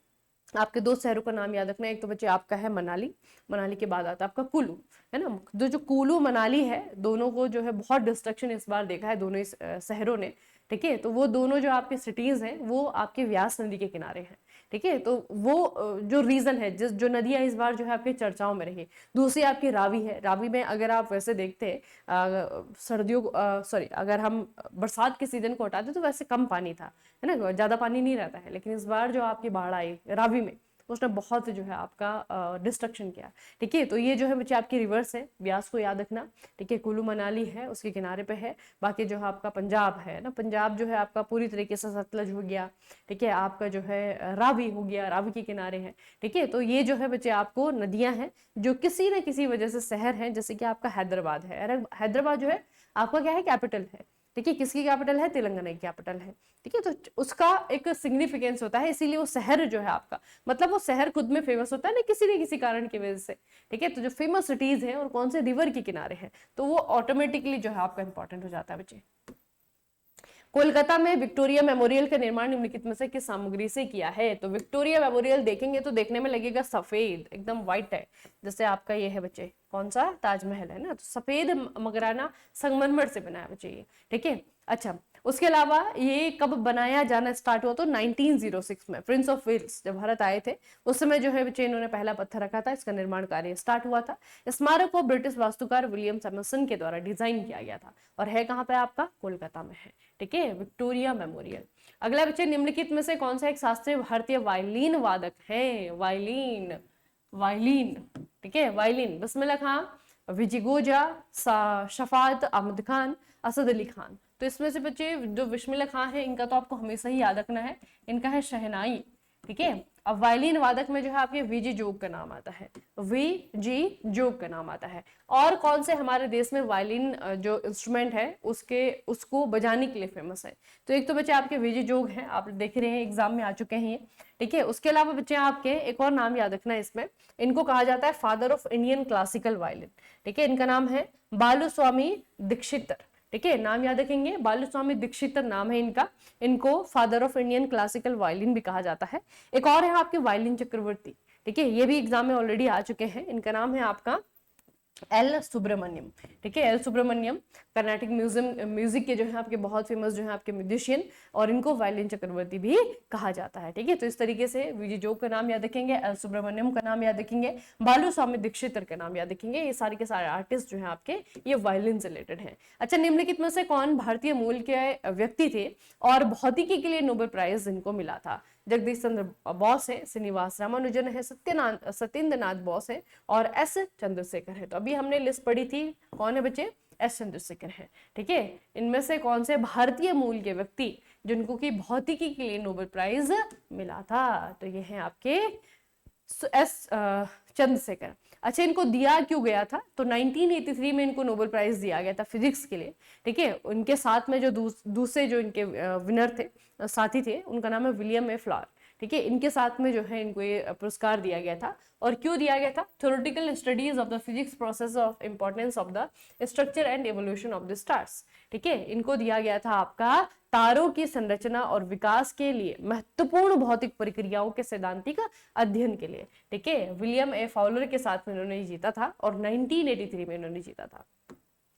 आपके 2 शहरों का नाम याद रखना है, एक तो बच्चे आपका है मनाली, मनाली के बाद आता है आपका कुल्लू, है ना, जो कुल्लू मनाली है, दोनों को जो है बहुत डिस्ट्रक्शन इस बार देखा है दोनों शहरों ने, ठीक है। तो वो दोनों जो आपके सिटीज हैं वो आपके व्यास नदी के किनारे हैं, ठीक है। तो वो जो रीजन है, जिस जो नदियां इस बार जो है आपकी चर्चाओं में रही। दूसरी आपकी रावी है, रावी में अगर आप वैसे देखते हैं सर्दियों सॉरी अगर हम बरसात के सीजन को हटाते तो वैसे कम पानी था, है ना, ज्यादा पानी नहीं रहता है, लेकिन इस बार जो आपकी बाढ़ आई रावी में उसने बहुत जो है आपका डिस्ट्रक्शन किया, ठीक है। तो ये जो है बच्चे आपकी रिवर्स है, व्यास को याद रखना, ठीक है, कुल्लू मनाली है उसके किनारे पे है। बाकी जो है आपका पंजाब है ना, पंजाब जो है आपका पूरी तरीके से सतलज हो गया, ठीक है, आपका जो है रावी हो गया, रावी के किनारे है, ठीक है। तो ये जो है बच्चे आपको नदियां हैं जो किसी न किसी वजह से शहर हैं, जैसे कि आपका हैदराबाद है, हैदराबाद जो है आपका क्या है? कैपिटल है, ठीक है, किसकी कैपिटल है? तेलंगाना की कैपिटल है, ठीक है। तो उसका एक सिग्निफिकेंस होता है, इसीलिए वो शहर जो है आपका, मतलब वो शहर खुद में फेमस होता है ना किसी न किसी कारण की वजह से, ठीक है। तो जो फेमस सिटीज है और कौन से रिवर के किनारे हैं, तो वो ऑटोमेटिकली जो है आपका इंपॉर्टेंट हो जाता है बच्चे। कोलकाता में विक्टोरिया मेमोरियल का निर्माण निम्नलिखित में से किस सामग्री से किया है? तो विक्टोरिया मेमोरियल देखेंगे तो देखने में लगेगा सफेद, एकदम व्हाइट है, जैसे आपका ये है बच्चे कौन सा? ताजमहल है ना, तो सफेद मगराना संगमरमर से बना है बच्चे ये, ठीक है। अच्छा, उसके अलावा ये कब बनाया जाना स्टार्ट हुआ, तो 1906 में प्रिंस ऑफ वेल्स जब भारत आए थे उस समय जो है बच्चे इन्होंने पहला पत्थर रखा था, इसका निर्माण कार्य स्टार्ट हुआ था। स्मारक को ब्रिटिश वास्तुकार विलियम सैमसन के द्वारा डिजाइन किया गया था और है कहाँ पे आपका, कोलकाता में है, ठीक है, विक्टोरिया मेमोरियल। अगला बच्चे निम्नलिखित में से कौन सा एक शास्त्रीय भारतीय वायलिन वादक है, वायलिन, वायलिन, ठीक है, वायलिन, बिस्मिल्लाह खां, विजिगोजा, शफात अहमद खान, असद अली खान। तो इसमें से बच्चे जो बिस्मिल्लाह खां है इनका तो आपको हमेशा ही याद रखना है, इनका है शहनाई, ठीक है। अब वायलिन वादक में जो है आपके वीजी जोग का नाम आता है, वीजी जोग का नाम आता है। और कौन से हमारे देश में वायलिन जो इंस्ट्रूमेंट है उसको बजाने के लिए फेमस है, तो एक तो बच्चे आपके वीजी जोग हैं, आप देख रहे हैं एग्जाम में आ चुके हैं, ठीक है। उसके अलावा बच्चे आपके एक और नाम याद रखना है इसमें, इनको कहा जाता है father of Indian classical violin, ठीक है। इनका नाम है बालूस्वामी दीक्षितर, ठीक है, नाम याद रखेंगे, बालूस्वामी दीक्षितर नाम है इनका। इनको father of Indian classical violin भी कहा जाता है। एक और है आपके वायलिन चक्रवर्ती, ठीक है, ये भी एग्जाम में ऑलरेडी आ चुके हैं, इनका नाम है आपका एल सुब्रमण्यम, ठीक है, एल सुब्रमण्यम, कर्नाटक म्यूजिक के जो है आपके बहुत फेमस जो है आपके म्यूजिशियन, और इनको वायलिन चक्रवर्ती भी कहा जाता है, ठीक है। तो इस तरीके से वीजी जोग का नाम याद रखेंगे, एल सुब्रमण्यम का नाम याद रखेंगे, बालूस्वामी दीक्षितर का नाम याद रखेंगे, ये सारे के सारे आर्टिस्ट जो है आपके ये वायलिन से रिलेटेड है। अच्छा, निम्नलिखित में से कौन भारतीय मूल के व्यक्ति थे और भौतिकी के लिए नोबेल प्राइज इनको मिला था, जगदीश चंद्र बोस है, श्रीनिवास रामानुजन है, सत्येंद्र नाथ बोस है और एस चंद्रशेखर है। तो अभी हमने लिस्ट पढ़ी थी, कौन है बच्चे, एस चंद्रशेखर है, ठीक है। इनमें से कौन से भारतीय मूल के व्यक्ति जिनको की भौतिकी के लिए नोबेल प्राइज मिला था, तो ये है आपके एस चंद्रशेखर। अच्छा, इनको दिया क्यों गया था, तो 1983 में इनको नोबेल प्राइज दिया गया था फिजिक्स के लिए, ठीक है। उनके साथ में जो दूसरे जो इनके विनर थे, साथी थे, उनका नाम है विलियम ए फ्लावर, ठीक है। इनके साथ में जो है इनको ये पुरस्कार दिया गया था, और क्यों दिया गया था, theoretical studies of the physics process of importance of the structure and evolution of the stars, ठीक है। इनको दिया गया था आपका तारों की संरचना और विकास के लिए महत्वपूर्ण भौतिक प्रक्रियाओं के सैद्धांतिक अध्ययन के लिए, ठीक है। विलियम ए फाउलर के साथ में इन्होंने जीता था और 1983 में इन्होंने जीता था।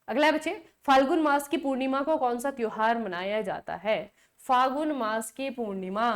अगला बच्चे, फाल्गुन मास की पूर्णिमा को कौन सा त्योहार मनाया जाता है, फाल्गुन मास की पूर्णिमा,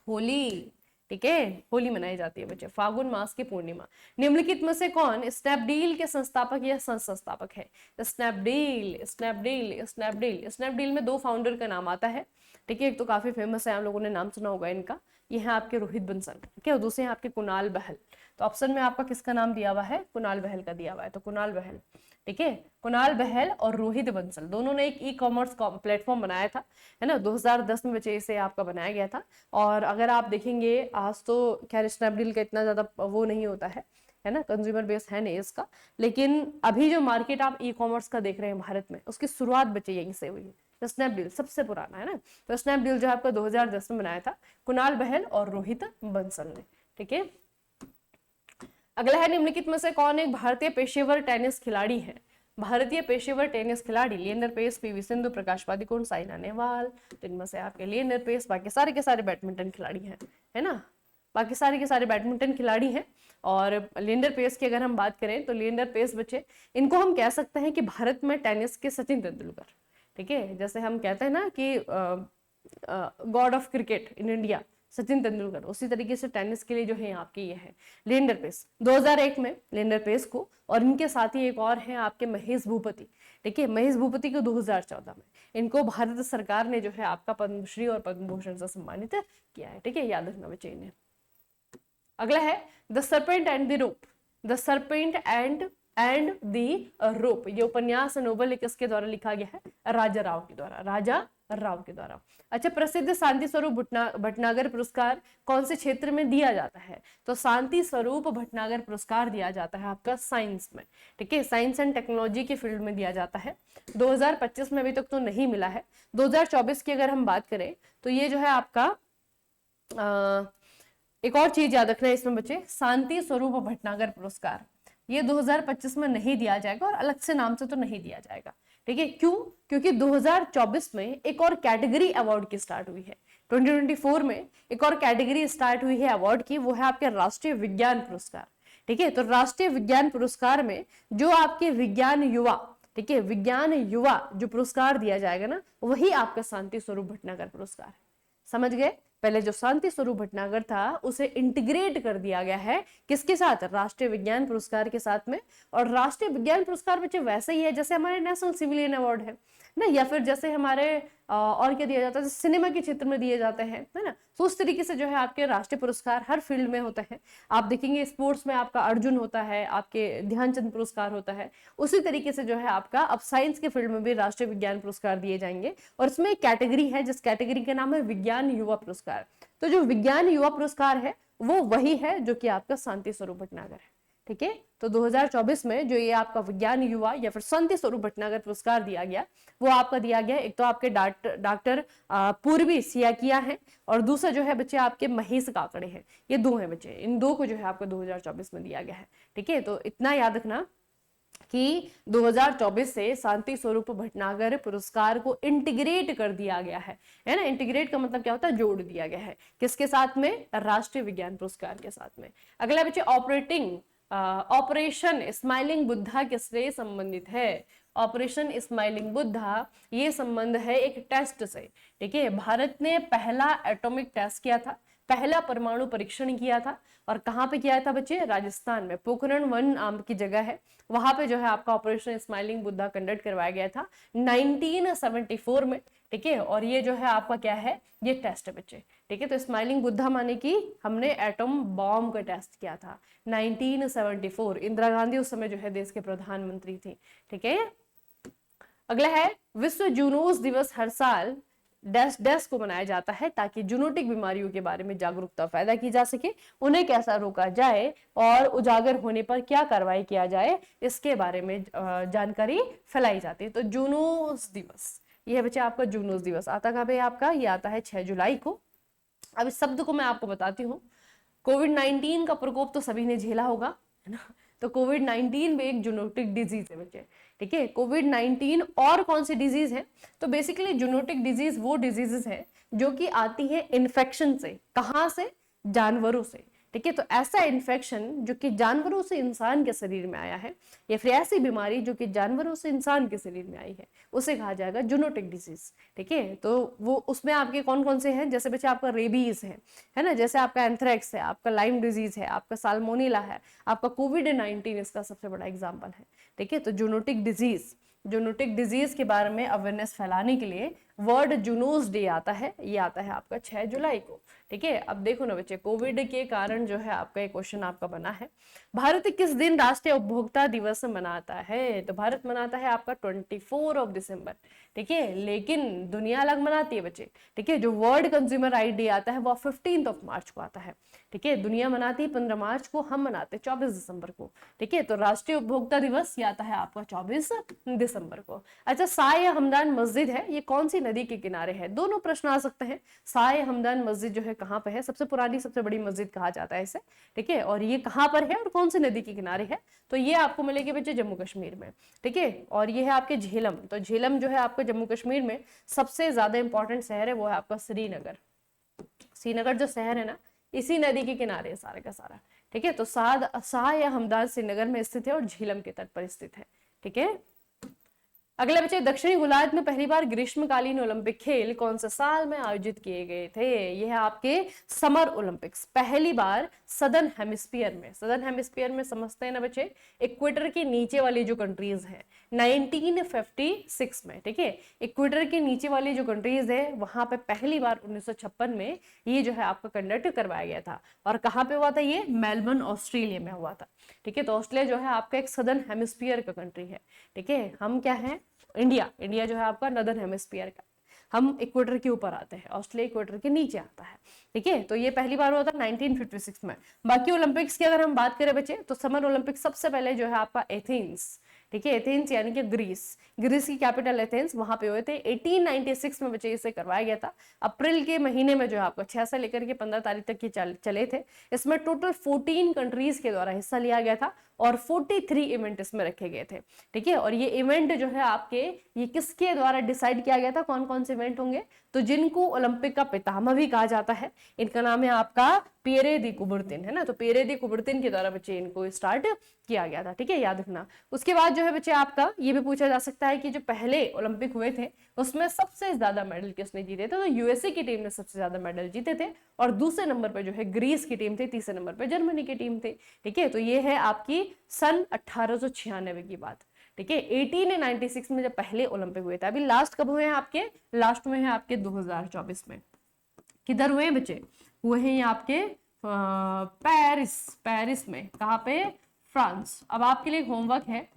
होली, ठीक है, होली मनाई जाती है बच्चे, फाल्गुन मास की पूर्णिमा। निम्नलिखित में से कौन स्नैपडील के संस्थापक या संस्थापक है, स्नैपडील, स्नैपडील, स्नैपडील, स्नैपडील में दो फाउंडर का नाम आता है, ठीक है। एक तो काफी फेमस है, आप लोगों ने नाम सुना होगा इनका, ये है आपके रोहित बंसल, ठीक है, और दूसरे हैं आपके कुणाल बहल। तो ऑप्शन में आपका किसका नाम दिया हुआ है, कुणाल बहल का दिया हुआ है, तो कुणाल बहल, ठीक है, कुणाल बहल और रोहित बंसल दोनों ने एक ई कॉमर्स प्लेटफॉर्म बनाया था, है ना, 2010 में बच्चे इसे आपका बनाया गया था। और अगर आप देखेंगे आज तो खैर स्नैपडील का इतना ज्यादा वो नहीं होता है ना, कंज्यूमर बेस है नहीं इसका, लेकिन अभी जो मार्केट आप ई कॉमर्स का देख रहे हैं भारत में, उसकी शुरुआत बच्चे यहीं से हुई है। तो स्नैपडील सबसे पुराना है ना, तो स्नैपडील जो आपका 2010 में बनाया था कुणाल बहल और रोहित बंसल ने, ठीक है। अगला है, निम्नलिखित में से कौन एक भारतीय पेशेवर टेनिस खिलाड़ी है, भारतीय पेशेवर टेनिस खिलाड़ी, लिएंडर पेस, पीवी सिंधु, प्रकाश पादुकोण, साइना नेहवाल। तो इनमें से आपके लिएंडर पेस, बाकी सारे के सारे बैडमिंटन खिलाड़ी हैं, है ना, बाकी सारे के सारे बैडमिंटन खिलाड़ी हैं। और लिएंडर पेस की अगर हम बात करें तो लिएंडर पेस बच्चे, इनको हम कह सकते हैं कि भारत में टेनिस के सचिन तेंदुलकर, ठीक है, जैसे हम कहते हैं ना कि God of cricket in India Sachin Tendulkar, उसी तरीके से टेनिस के लिए जो है आपकी ये है लिएंडर पेस। 2001 में लिएंडर पेस को, और इनके साथ ही एक और हैं आपके महेश भूपति, ठीक है, महेश भूपति को 2014 में इनको भारत सरकार ने जो है आपका पद्मश्री और पद्म भूषण से सम्मानित किया है, ठीक है, याद रखना बच्चे इन्हें। अगला है the serpent and the rope, the serpent and the rope, ये उपन्यास नोबेल किसके द्वारा लिखा गया है, राजा राव के द्वारा, राजा राव के द्वारा। अच्छा, प्रसिद्ध शांति स्वरूप भटनागर पुरस्कार कौन से क्षेत्र में दिया जाता है, तो शांति स्वरूप भटनागर पुरस्कार दिया जाता है आपका साइंस में, ठीक है, साइंस एंड टेक्नोलॉजी के फील्ड में दिया जाता है। 2025 में अभी तक तो नहीं मिला है। 2024 की अगर हम बात करें तो ये जो है आपका एक और चीज याद रखना है इसमें बच्चे, शांति स्वरूप भटनागर पुरस्कार ये 2025 में नहीं दिया जाएगा और अलग से नाम से तो नहीं दिया जाएगा, ठीक है। क्यों, क्योंकि 2024 में एक और कैटेगरी अवार्ड की स्टार्ट हुई है, 2024 में एक और कैटेगरी स्टार्ट हुई है अवार्ड की, वो है आपके राष्ट्रीय विज्ञान पुरस्कार, ठीक है। तो राष्ट्रीय विज्ञान पुरस्कार में जो आपके विज्ञान युवा ठीक है, विज्ञान युवा जो पुरस्कार दिया जाएगा ना, वही आपका शांति स्वरूप भटनागर पुरस्कार है। समझ गए? पहले जो शांति स्वरूप भटनागर था उसे इंटीग्रेट कर दिया गया है किसके साथ? राष्ट्रीय विज्ञान पुरस्कार के साथ में। और राष्ट्रीय विज्ञान पुरस्कार बच्चे वैसे ही है जैसे हमारे नेशनल सिविलियन अवार्ड है ना, या फिर जैसे हमारे और क्या दिया जाता है, सिनेमा के क्षेत्र में दिए जाते हैं, है ना। तो उस तरीके से जो है आपके राष्ट्रीय पुरस्कार हर फील्ड में होते हैं। आप देखेंगे स्पोर्ट्स में आपका अर्जुन होता है, आपके ध्यानचंद पुरस्कार होता है, उसी तरीके से जो है आपका अब साइंस के फील्ड में भी राष्ट्रीय विज्ञान पुरस्कार दिए जाएंगे। और इसमें एक कैटेगरी है जिस कैटेगरी का नाम है विज्ञान युवा पुरस्कार। तो जो विज्ञान युवा पुरस्कार है वो वही है जो कि आपका शांति स्वरूप भटनागर है। ठीक है, तो 2024 में जो ये आपका विज्ञान युवा या फिर शांति स्वरूप भटनागर पुरस्कार दिया गया, वो आपका दिया गया एक तो आपके डॉक्टर पूर्वी सियाकिया है, और दूसरा जो है बच्चे आपके महेश काकड़े हैं। ये दो हैं बच्चे, इन दो को जो है आपको 2024 में दिया गया है। ठीक है, तो इतना याद रखना कि 2024 से शांति स्वरूप भटनागर पुरस्कार को इंटीग्रेट कर दिया गया है ना। इंटीग्रेट का मतलब क्या होता है? जोड़ दिया गया है। किसके साथ में? राष्ट्रीय विज्ञान पुरस्कार के साथ में। अगला बच्चे ऑपरेशन स्माइलिंग बुद्धा किससे संबंधित है? ऑपरेशन स्माइलिंग बुद्धा ये संबंध है एक टेस्ट से। ठीक है, भारत ने पहला एटॉमिक टेस्ट किया था, पहला परमाणु परीक्षण किया था, और कहाँ पे किया था बच्चे? राजस्थान में पोखरण 1 नाम की जगह है, वहां पे जो है आपका ऑपरेशन स्माइलिंग बुद्धा कंडक्ट करवाया गया था 1974 में। ठीक है, और ये जो है आपका क्या है? ये टेस्ट है बच्चे। ठीक है, तो स्माइलिंग बुद्धा माने कि हमने एटम बॉम्ब का टेस्ट किया था 1974। इंदिरा गांधी उस समय जो है देश के प्रधानमंत्री थी। ठीक है, अगला है विश्व जूनोस दिवस हर साल डैश डैश को मनाया जाता है ताकि जूनोटिक बीमारियों के बारे में जागरूकता पैदा की जा सके, उन्हें कैसा रोका जाए और उजागर होने पर क्या कार्रवाई किया जाए, इसके बारे में जानकारी फैलाई जाती है। तो जूनोस दिवस, ये है बच्चे आपका जूनोस दिवस। आता कहाँ पे आपका? ये आता है 6 जुलाई को। अब इस शब्द को मैं आपको बताती हूँ। कोविड-19 का प्रकोप तो सभी ने झेला होगा, है ना। तो कोविड-19 में एक जूनोटिक डिजीज है बच्चे। ठीक है, कोविड-19 और कौन सी डिजीज है? तो बेसिकली जूनोटिक डिजीज वो डिजीजेस है जो कि आती है इन्फेक्शन से। कहाँ से? जानवरों से। ठीक है, तो ऐसा इन्फेक्शन जो कि जानवरों से इंसान के शरीर में आया है, या फिर ऐसी बीमारी जो कि जानवरों से इंसान के शरीर में आई है, उसे कहा जाएगा जूनोटिक डिजीज। ठीक है, तो वो उसमें आपके कौन कौन से हैं? जैसे बच्चे आपका रेबीज है ना, जैसे आपका एंथ्रेक्स है, आपका लाइम डिजीज है, आपका साल्मोनेला है, आपका कोविड-19 इसका सबसे बड़ा एग्जाम्पल है। ठीक है, तो जूनोटिक डिजीज के बारे में अवेयरनेस फैलाने के लिए वर्ल्ड जूनोस डे आता है, ये आता है आपका 6 जुलाई को। ठीक है, अब देखो ना बच्चे, कोविड के कारण जो है आपका एक क्वेश्चन आपका बना है, भारत किस दिन राष्ट्रीय उपभोक्ता दिवस मनाता है? तो भारत मनाता है आपका 24 दिसंबर। ठीक है, लेकिन दुनिया अलग मनाती है बच्चे। ठीक है, जो वर्ल्ड कंज्यूमर राइट डे आता है वो 15 मार्च को आता है। ठीक है, दुनिया मनाती है 15 मार्च को, हम मनाते हैं 24 दिसंबर को। ठीक है, तो राष्ट्रीय उपभोक्ता दिवस ये आता है आपका 24 दिसंबर को। अच्छा, साय हमदान मस्जिद है, ये कौन सी नदी के किनारे है? दोनों प्रश्न आ सकते हैं। साय हमदान मस्जिद जो है कहाँ पे है? सबसे पुरानी सबसे बड़ी मस्जिद कहा जाता है इसे। ठीक है, और ये कहाँ पर है और कौन सी नदी के किनारे है? तो ये आपको मिलेगी बच्चे जम्मू कश्मीर में। ठीक है, और ये है आपके झेलम। तो झेलम जो है आपका जम्मू कश्मीर में सबसे ज्यादा इंपॉर्टेंट शहर है, वो है आपका श्रीनगर। श्रीनगर जो शहर है ना, इसी नदी के किनारे है सारे का सारा। ठीक है, तो शाह या हमदान श्रीनगर में स्थित है और झेलम के तट पर स्थित है। ठीक है, अगले बच्चे, दक्षिणी गोलार्ध में पहली बार ग्रीष्मकालीन ओलंपिक खेल कौन से साल में आयोजित किए गए थे? ये है आपके समर ओलंपिक्स, पहली बार सदर्न हेमिस्फीयर में। सदर्न हेमिस्फीयर में समझते हैं ना बच्चे, इक्वेटर के नीचे वाली जो कंट्रीज है 1956 में। ठीक है, इक्वेटर के नीचे वाली जो कंट्रीज है वहां पे पहली बार 1956 में ये जो है आपका कंडक्ट करवाया गया था। और कहाँ पे हुआ था? ये मेलबर्न ऑस्ट्रेलिया में हुआ था। ठीक है, तो ऑस्ट्रेलिया जो है आपका एक सदर्न हेमिस्फीयर का कंट्री है। ठीक है, हम क्या है? इंडिया जो है आपका नॉर्दर्न हेमिस्फीयर का, हम इक्वेटर के ऊपर आते हैं, ऑस्ट्रेलिया इक्वेटर के नीचे आता है। ठीक है, तो ये पहली बार हुआ था 1956 में। बाकी ओलंपिक्स की अगर हम बात करें बच्चे, तो समर ओलंपिक्स सबसे पहले जो है आपका एथेंस। ठीक है, एथेंस यानी कि ग्रीस की कैपिटल एथेंस, वहां पे हुए थे 1896 में बच्चे इसे करवाया गया था। अप्रैल के महीने में जो है आपको 6 से लेकर के 15 तारीख तक ये चले थे। इसमें टोटल 14 कंट्रीज के द्वारा हिस्सा लिया गया था और 43 इवेंट इसमें रखे गए थे, ठीक है। और ये इवेंट जो है आपके, ये किसके द्वारा डिसाइड किया गया था कौन कौन से इवेंट होंगे, तो जिनको ओलंपिक का पितामह भी कहा जाता है, इनका नाम है आपका पियरे दी कुबर्तिन, है ना। तो पियरे दी कुबर्तिन के द्वारा बच्चे इनको स्टार्ट किया गया था, ठीक है, याद रखना। उसके बाद जो है बच्चे आपका ये भी पूछा जा सकता है कि जो पहले ओलंपिक हुए थे उसमें सबसे ज्यादा मेडल किसने जीते थे, तो यूएसए की टीम ने सबसे ज्यादा मेडल जीते थे, और दूसरे नंबर पर जो है ग्रीस की टीम थी, तीसरे नंबर पर जर्मनी की टीम थी, ठीक है। तो ये है आपकी सन 1896 की बात, ठीक है। 1896 में जब पहले ओलंपिक हुए थे। अभी लास्ट कब हुए हैं आपके, लास्ट हुए हैं आपके 2024 में। किधर हुए हैं बच्चे, हुए हैं आपके पेरिस में, कहाँ पे, फ्रांस। अब आपके लिए होमवर्क है,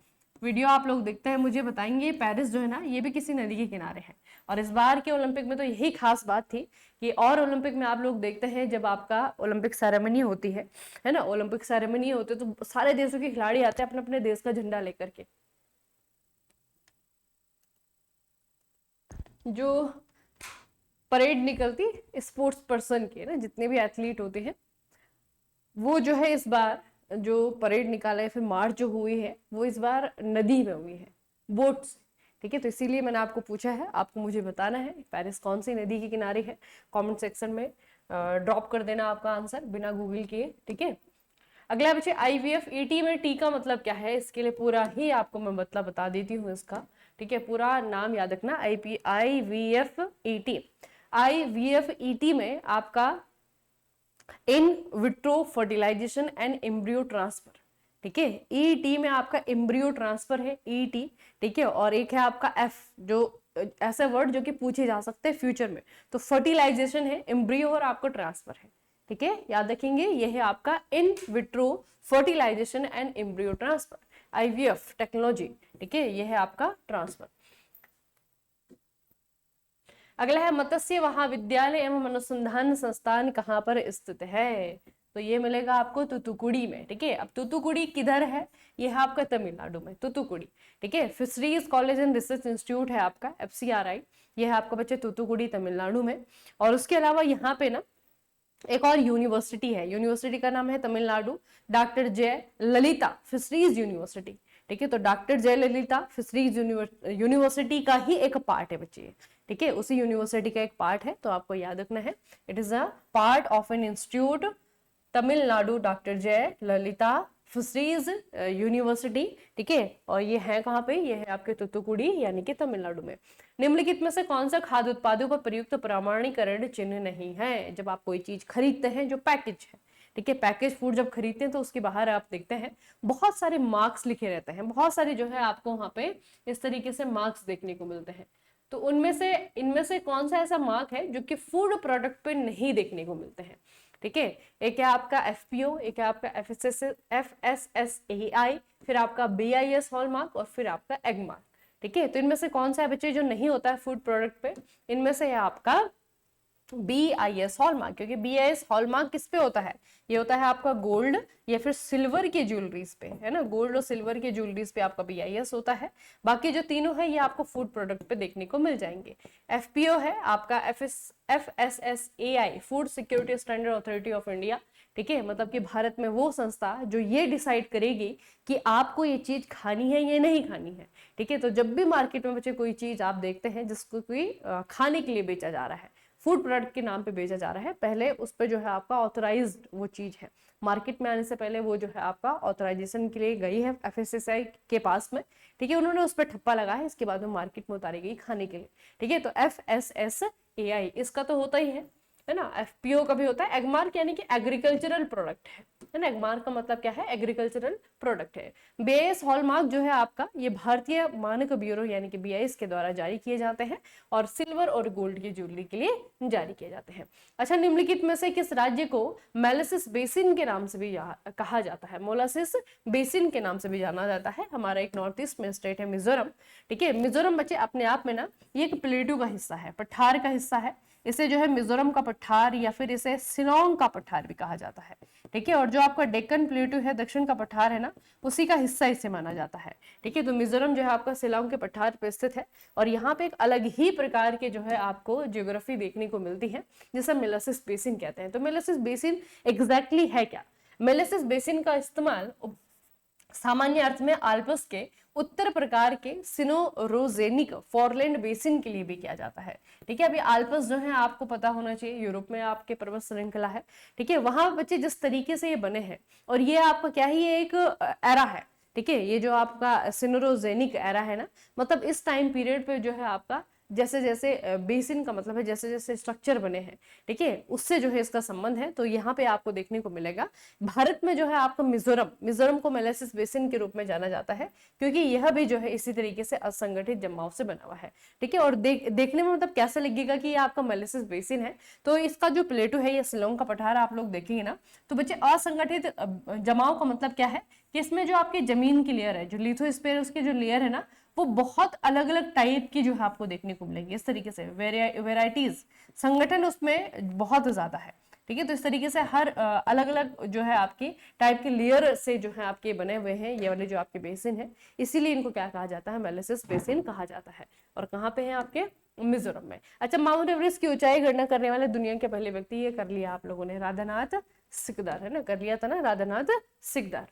वीडियो आप लोग देखते हैं, मुझे बताएंगे पेरिस जो है ना ये भी किसी नदी के किनारे है। और इस बार के ओलंपिक में तो यही खास बात थी कि और ओलंपिक में आप लोग देखते हैं जब आपका ओलंपिक सेरेमनी होती है ना, ओलंपिक सेरेमनी होती है तो सारे देशों के खिलाड़ी आते हैं अपने अपने देश का झंडा लेकर के। जो परेड निकलती स्पोर्ट्स पर्सन की है ना, जितने भी एथलीट होते हैं वो जो है इस बार जो परेड निकाला है, फिर मार्च जो हुई है वो इस बार नदी में हुई है, बोट से, ठीक है। तो इसीलिए मैंने आपको पूछा है, आपको मुझे बताना है पेरिस कौन सी नदी के किनारे है। कमेंट सेक्शन में ड्रॉप कर देना आपका आंसर बिना गूगल किए, ठीक है। अगला बच्चे आईवीएफ ईटी में, टी का मतलब क्या है, इसके लिए पूरा ही आपको मैं मतलब बता देती हूँ इसका, ठीक है। पूरा नाम याद रखना, आईवीएफ ईटी। आईवीएफ ईटी में आपका in vitro fertilisation and embryo transfer, ठीक है। ईटी में आपका एम्ब्रियो ट्रांसफर है ईटी, ठीक है। और एक है आपका एफ, जो ऐसे वर्ड जो कि पूछे जा सकते हैं फ्यूचर में, तो फर्टिलाइजेशन है, एम्ब्रियो और आपको ट्रांसफर है, ठीक है, याद रखेंगे। ये है आपका in vitro fertilisation and embryo transfer, IVF technology, ठीक है, ये है आपका ट्रांसफर। अगला है मत्स्य महाविद्यालय एवं अनुसंधान संस्थान कहाँ पर स्थित है, तो ये मिलेगा आपको तूतुकुड़ी में, ठीक है। अब तूतुकुड़ी किधर है, ये है आपका तमिलनाडु में, तूतुकुड़ी, ठीक है। Fisheries college and research institute है आपका FCRI, ये है आपका बच्चे तूतुकुड़ी तमिलनाडु में। और उसके अलावा यहाँ पे ना एक और यूनिवर्सिटी है, यूनिवर्सिटी का नाम है तमिलनाडु डॉक्टर जय ललिता फिशरीज यूनिवर्सिटी, ठीक है। तो डॉक्टर जय ललिता फिशरीज यूनिवर्सिटी का ही एक पार्ट है बच्चे, ठीक है, उसी यूनिवर्सिटी का एक पार्ट है, तो आपको याद रखना है, it is a part of an institute Tamil Nadu doctor जय ललिता फिशरीज यूनिवर्सिटी, ठीक है। और ये है कहाँ पे, ये है आपके तूतुकुड़ी यानी कि तमिलनाडु में। निम्नलिखित में से कौन सा खाद्य उत्पादों पर प्रयुक्त प्रमाणीकरण चिन्ह नहीं है, जब आप कोई चीज खरीदते हैं जो पैकेज है, ठीक है, पैकेज फूड जब खरीदते हैं तो उसके बाहर आप देखते हैं बहुत सारे मार्क्स लिखे रहते हैं, बहुत सारे जो है आपको वहां पे इस तरीके से मार्क्स देखने को मिलते हैं। तो उनमें से इनमें से कौन सा ऐसा मार्क है जो कि फूड प्रोडक्ट पे नहीं देखने को मिलते हैं, ठीक है। एक है आपका FPO, एक है आपका FSSAI, फिर आपका BIS हॉलमार्क और फिर आपका एग मार्क, ठीक है। तो इनमें से कौन सा है बच्चे जो नहीं होता है फूड प्रोडक्ट पे, इनमें से है आपका BIS हॉलमार्क, क्योंकि BIS हॉलमार्क किस पे होता है, ये होता है आपका गोल्ड या फिर सिल्वर के ज्वेलरीज पे, है ना, गोल्ड और सिल्वर के ज्वेलरीज पे आपका BIS होता है। बाकी जो तीनों है ये आपको फूड प्रोडक्ट पे देखने को मिल जाएंगे। FPO है आपका FSSAI, food security standard authority of India, ठीक है, मतलब कि भारत में वो संस्था जो ये डिसाइड करेगी कि आपको ये चीज खानी है या नहीं खानी है, ठीक है। तो जब भी मार्केट में बच्चे कोई चीज आप देखते हैं जिसको कोई खाने के लिए बेचा जा रहा है, फूड प्रोडक्ट के नाम पे बेचा जा रहा है, पहले उस पर जो है आपका ऑथराइज्ड वो चीज है, मार्केट में आने से पहले वो जो है आपका ऑथराइजेशन के लिए गई है FSSAI के पास में, ठीक है, उन्होंने उस पर ठप्पा लगा है, इसके बाद में मार्केट में उतारी गई खाने के लिए, ठीक है। तो FSSAI इसका तो होता ही है ना। FPO का भी होता है, एगमार्क यानी कि एग्रीकल्चरल प्रोडक्ट है ना, एगमार्क का मतलब क्या है, एग्रीकल्चरल प्रोडक्ट है। BIS हॉलमार्क जो है आपका ये भारतीय मानक ब्यूरो यानी कि BIS के द्वारा जारी किए जाते हैं और सिल्वर और गोल्ड की ज्वेलरी के लिए जारी किए जाते हैं। अच्छा, निम्नलिखित में से किस राज्य को मोलासिस बेसिन के नाम से भी कहा जाता है, मोलासिस बेसिन के नाम से भी जाना जाता है, हमारा एक नॉर्थ ईस्ट में स्टेट है मिजोरम, ठीक है। मिजोरम बच्चे अपने आप में ना ये एक प्लेटू का हिस्सा है, पठार का हिस्सा है, इसे जो है मिजोरम का पठार या फिर इसे शिलोंग का पठार भी कहा जाता है, ठीक है। और जो आपका डेक्कन प्लेटू है, दक्षिण का पठार है ना, उसी का हिस्सा इसे माना जाता है, ठीक है। तो मिजोरम जो है आपका शिलोंग के पठार पे स्थित है और यहाँ पे एक अलग ही प्रकार के जो है आपको ज्योग्राफी देखने को मिलती है जिसे मोलासिस बेसिन कहते हैं। तो मोलासिस बेसिन एग्जैक्टली है क्या, मोलासिस बेसिन का इस्तेमाल सामान्य अर्थ में आल्प्स के उत्तर प्रकार के सिनोरोजेनिक फॉरलैंड बेसिन के लिए भी किया जाता है। ठीक है, अभी आल्प्स जो है आपको पता होना चाहिए यूरोप में आपके पर्वत श्रृंखला है। ठीक है, वहां बच्चे जिस तरीके से ये बने हैं, और ये आपका क्या है, ये एक एरा है। ठीक है, ये जो आपका सिनोरोजेनिक एरा है ना, मतलब इस टाइम पीरियड पे जो है आपका जैसे जैसे बेसिन का मतलब है जैसे जैसे स्ट्रक्चर बने हैं, ठीक है, उससे जो है इसका संबंध है। तो यहाँ पे आपको देखने को मिलेगा। भारत में जो है आपका मिजोरम को मोलेसिस बेसिन के रूप में जाना जाता है, क्योंकि यह भी जो है इसी तरीके से असंगठित जमाव से बना हुआ है। ठीक है, और देखने में मतलब कैसे लगेगा कि ये आपका मोलेसिस बेसिन है, तो इसका जो प्लेटो है, ये शिलोंग का पठार आप लोग देखेंगे ना, तो बच्चे असंगठित जमाव का मतलब क्या है कि इसमें जो आपकी जमीन की लेयर है, जो लिथोस्फीयर उसकी जो लेयर है ना, वो बहुत अलग अलग टाइप की जो है आपको देखने को मिलेंगी। इस तरीके से वेराइटीज, संगठन उसमें बहुत ज्यादा है। ठीक है, तो इस तरीके से हर अलग अलग जो है आपकी टाइप के लेयर से जो है आपके बने हुए हैं ये वाले जो आपके बेसिन है, इसीलिए इनको क्या कहा जाता है, मोलेसिस बेसिन कहा जाता है। और कहाँ पे है आपके मिजोरम में। अच्छा, माउंट एवरेस्ट की ऊंचाई गणना करने वाले दुनिया के पहले व्यक्ति, ये कर लिया आप लोगों ने, राधानाथ सिकदार, है ना, कर लिया था ना, राधानाथ सिकदार।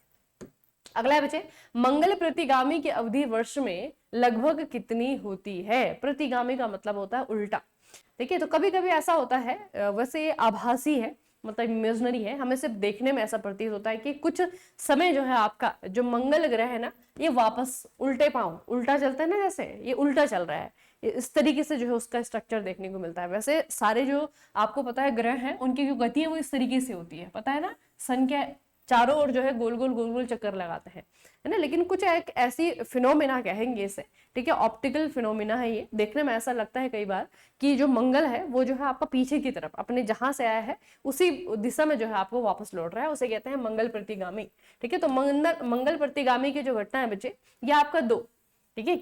अगला है बच्चे, मंगल प्रतिगामी की अवधि वर्ष में लगभग कितनी होती है। प्रतिगामी का मतलब होता है उल्टा। देखिए, तो कभी कभी ऐसा होता है, वैसे ये आभासी है, मतलब इमेजिनरी है, हमें सिर्फ देखने में ऐसा प्रतीत होता है कि कुछ समय जो है आपका जो मंगल ग्रह है ना, ये वापस उल्टे पांव उल्टा चलता है ना, जैसे ये उल्टा चल रहा है, इस तरीके से जो है उसका स्ट्रक्चर देखने को मिलता है। वैसे सारे जो आपको पता है ग्रह हैं, उनकी जो गति है वो इस तरीके से होती है, पता है ना, सन के चारों ओर जो है गोल गोल चक्कर लगाते हैं, है ना। लेकिन कुछ एक ऐसी फिनोमिना कहेंगे इसे, ठीक है, ऑप्टिकल फिनोमिना है ये। देखने में ऐसा लगता है कई बार कि जो मंगल है वो जो है आपका पीछे की तरफ अपने जहां से आया है उसी दिशा में जो है आपको वापस लौट रहा है, उसे कहते हैं मंगल प्रतिगामी। ठीक है, तो मंगल प्रतिगामी की जो घटना है बच्चे, ये आपका दो, ठीक है,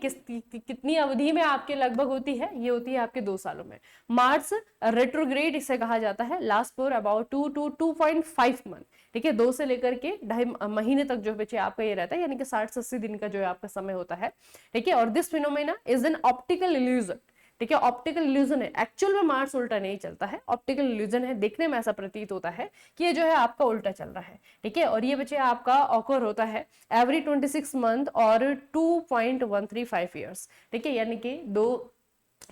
कितनी अवधि में आपके लगभग होती है, ये होती है आपके 2 सालों में। मार्स रेट्रोग्रेड इसे कहा जाता है, last for about 2 to 2.5 month. ठीक है, 2 से लेकर के 2.5 महीने तक जो बच्चे आपका ये रहता है, यानी कि 60 से 80 दिन का जो है आपका समय होता है। ठीक है, और this phenomena is an optical illusion. ठीक है, ऑप्टिकल इल्यूजन है, एक्चुअल में मार्स उल्टा नहीं चलता है, ऑप्टिकल इल्यूजन है, देखने में ऐसा प्रतीत होता है कि ये जो है आपका उल्टा चल रहा है। ठीक है, और ये बच्चे आपका ऑकर होता है एवरी 26 मंथ और 2.135 ईयर्स। ठीक है, यानी कि 2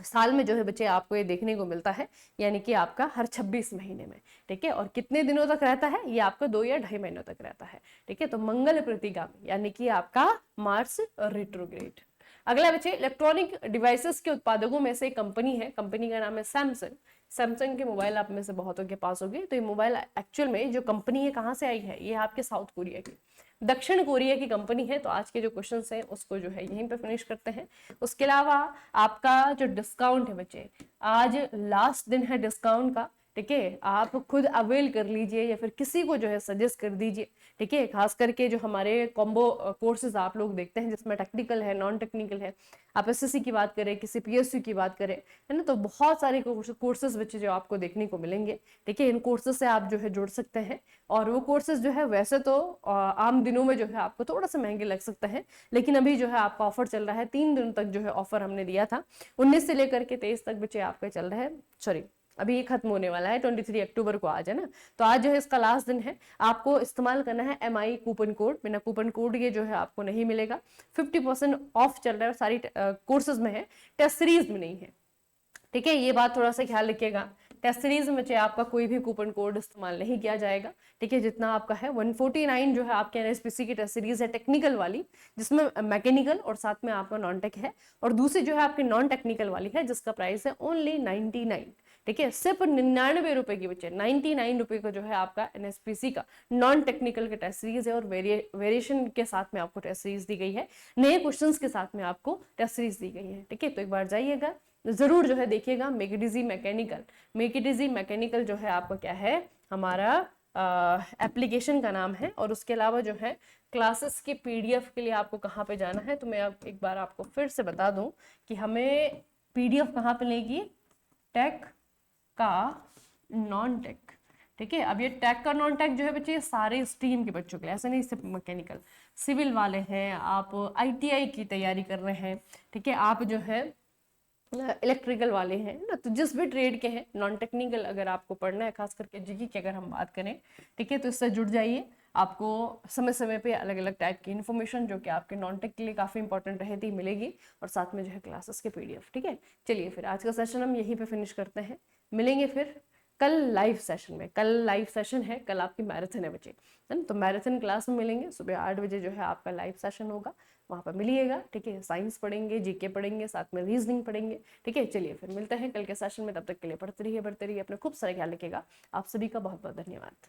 साल में जो है बच्चे आपको ये देखने को मिलता है, यानी कि आपका हर 26 महीने में। ठीक है, और कितने दिनों तक रहता है, ये आपका 2 या 2.5 महीनों तक रहता है। ठीक है, तो मंगल प्रतिगामी यानी कि आपका मार्स रेट्रोग्रेड। अगला बच्चे, इलेक्ट्रॉनिक डिवाइसेस के उत्पादकों में से एक कंपनी है, कंपनी का नाम है सैमसंग। सैमसंग के मोबाइल आप में से बहुतों के पास होंगे। तो ये मोबाइल एक्चुअल में जो कंपनी है कहाँ से आई है, ये आपके साउथ कोरिया की, दक्षिण कोरिया की कंपनी है। तो आज के जो क्वेश्चंस हैं उसको जो है यहीं पे फिनिश करते हैं। उसके अलावा आपका जो डिस्काउंट है बच्चे, आज लास्ट दिन है डिस्काउंट का। ठीक है, आप खुद अवेल कर लीजिए या फिर किसी को जो है सजेस्ट कर दीजिए। ठीक है, खास करके जो हमारे कॉम्बो कोर्सेज आप लोग देखते हैं जिसमें टेक्निकल है, नॉन टेक्निकल है, आप एसएससी की बात करें, किसी पीएसयू की बात करें, है ना, तो बहुत सारे कोर्सेज बच्चे जो आपको देखने को मिलेंगे। ठीक है, इन कोर्सेज से आप जो है जुड़ सकते हैं। और वो कोर्सेज जो है वैसे तो आम दिनों में जो है आपको थोड़ा सा महंगे लग सकते हैं, लेकिन अभी जो है आपका ऑफर चल रहा है, 3 दिन तक जो है ऑफर हमने दिया था, 19 से लेकर के 23 तक बच्चे आपका चल रहा है, सॉरी अभी ये खत्म होने वाला है, 23 अक्टूबर को आज है ना। तो आज जो है इसका लास्ट दिन है, आपको इस्तेमाल करना है MI कूपन कोड। बिना कूपन कोड ये जो है आपको नहीं मिलेगा। 50% ऑफ चल रहा है, सारी कोर्सेज में है, टेस्ट सीरीज में नहीं है। ठीक है, ये बात थोड़ा सा ख्याल रखिएगा, टेस्ट सीरीज में चाहे आपका कोई भी कूपन कोड इस्तेमाल नहीं किया जाएगा। ठीक है, जितना आपका है 149 जो है आपके NSPC की टेस्ट सीरीज है टेक्निकल वाली, जिसमें मैकेनिकल और साथ में आपका नॉन टेक है, और दूसरी जो है आपकी नॉन टेक्निकल वाली है जिसका प्राइस है ओनली 99। ठीक है, सिर्फ 99 रुपए की बच्चे, 99 रुपए का जो है आपका NSPC का नॉन टेक्निकल का टेस्ट सीरीज है, और वेरिएशन के साथ में आपको टेस्ट सीरीज दी गई है, नए क्वेश्चंस के साथ में आपको टेस्ट सीरीज दी गई है। ठीक है, तो एक बार जाइएगा जरूर जो है देखिएगा। मेकिडिजी मैकेनिकल जो है आपका क्या है, हमारा एप्लीकेशन का नाम है। और उसके अलावा जो है क्लासेस के PDF के लिए आपको कहाँ पे जाना है, तो मैं एक बार आपको फिर से बता दूं कि हमें PDF कहाँ पे लेगी, टेक का नॉन टेक। ठीक है, अब ये टेक का नॉन टेक जो है बच्चे सारे स्ट्रीम के बच्चों के लिए, ऐसा नहीं सिर्फ मैकेनिकल, सिविल वाले हैं, आप ITI की तैयारी कर रहे हैं, ठीक है, आप जो है इलेक्ट्रिकल वाले हैं ना, तो जिस भी ट्रेड के हैं, नॉन टेक्निकल अगर आपको पढ़ना है, खास करके जीके की अगर हम बात करें, ठीक है, तो इससे जुड़ जाइए। आपको समय समय पे अलग अलग टाइप की इन्फॉर्मेशन जो कि आपके नॉन टेक के लिए काफ़ी इंपॉर्टेंट रहती मिलेगी, और साथ में जो है क्लासेस के PDF। ठीक है, चलिए फिर आज का सेशन हम यहीं पे फिनिश करते हैं, मिलेंगे फिर कल लाइव सेशन में। कल लाइव सेशन है, कल आपकी मैराथन है बच्चे, है ना, तो मैराथन क्लास में मिलेंगे सुबह 8 बजे जो है आपका लाइव सेशन होगा, वहाँ पर मिलिएगा। ठीक है, साइंस पढ़ेंगे, GK पढ़ेंगे, साथ में रीजनिंग पढ़ेंगे। ठीक है, चलिए फिर मिलते हैं कल के सेशन में, तब तक के लिए पढ़ते रहिए, बढ़ते रहिए, अपने खूब सारे ख्याल रखिएगा। आप सभी का बहुत बहुत धन्यवाद।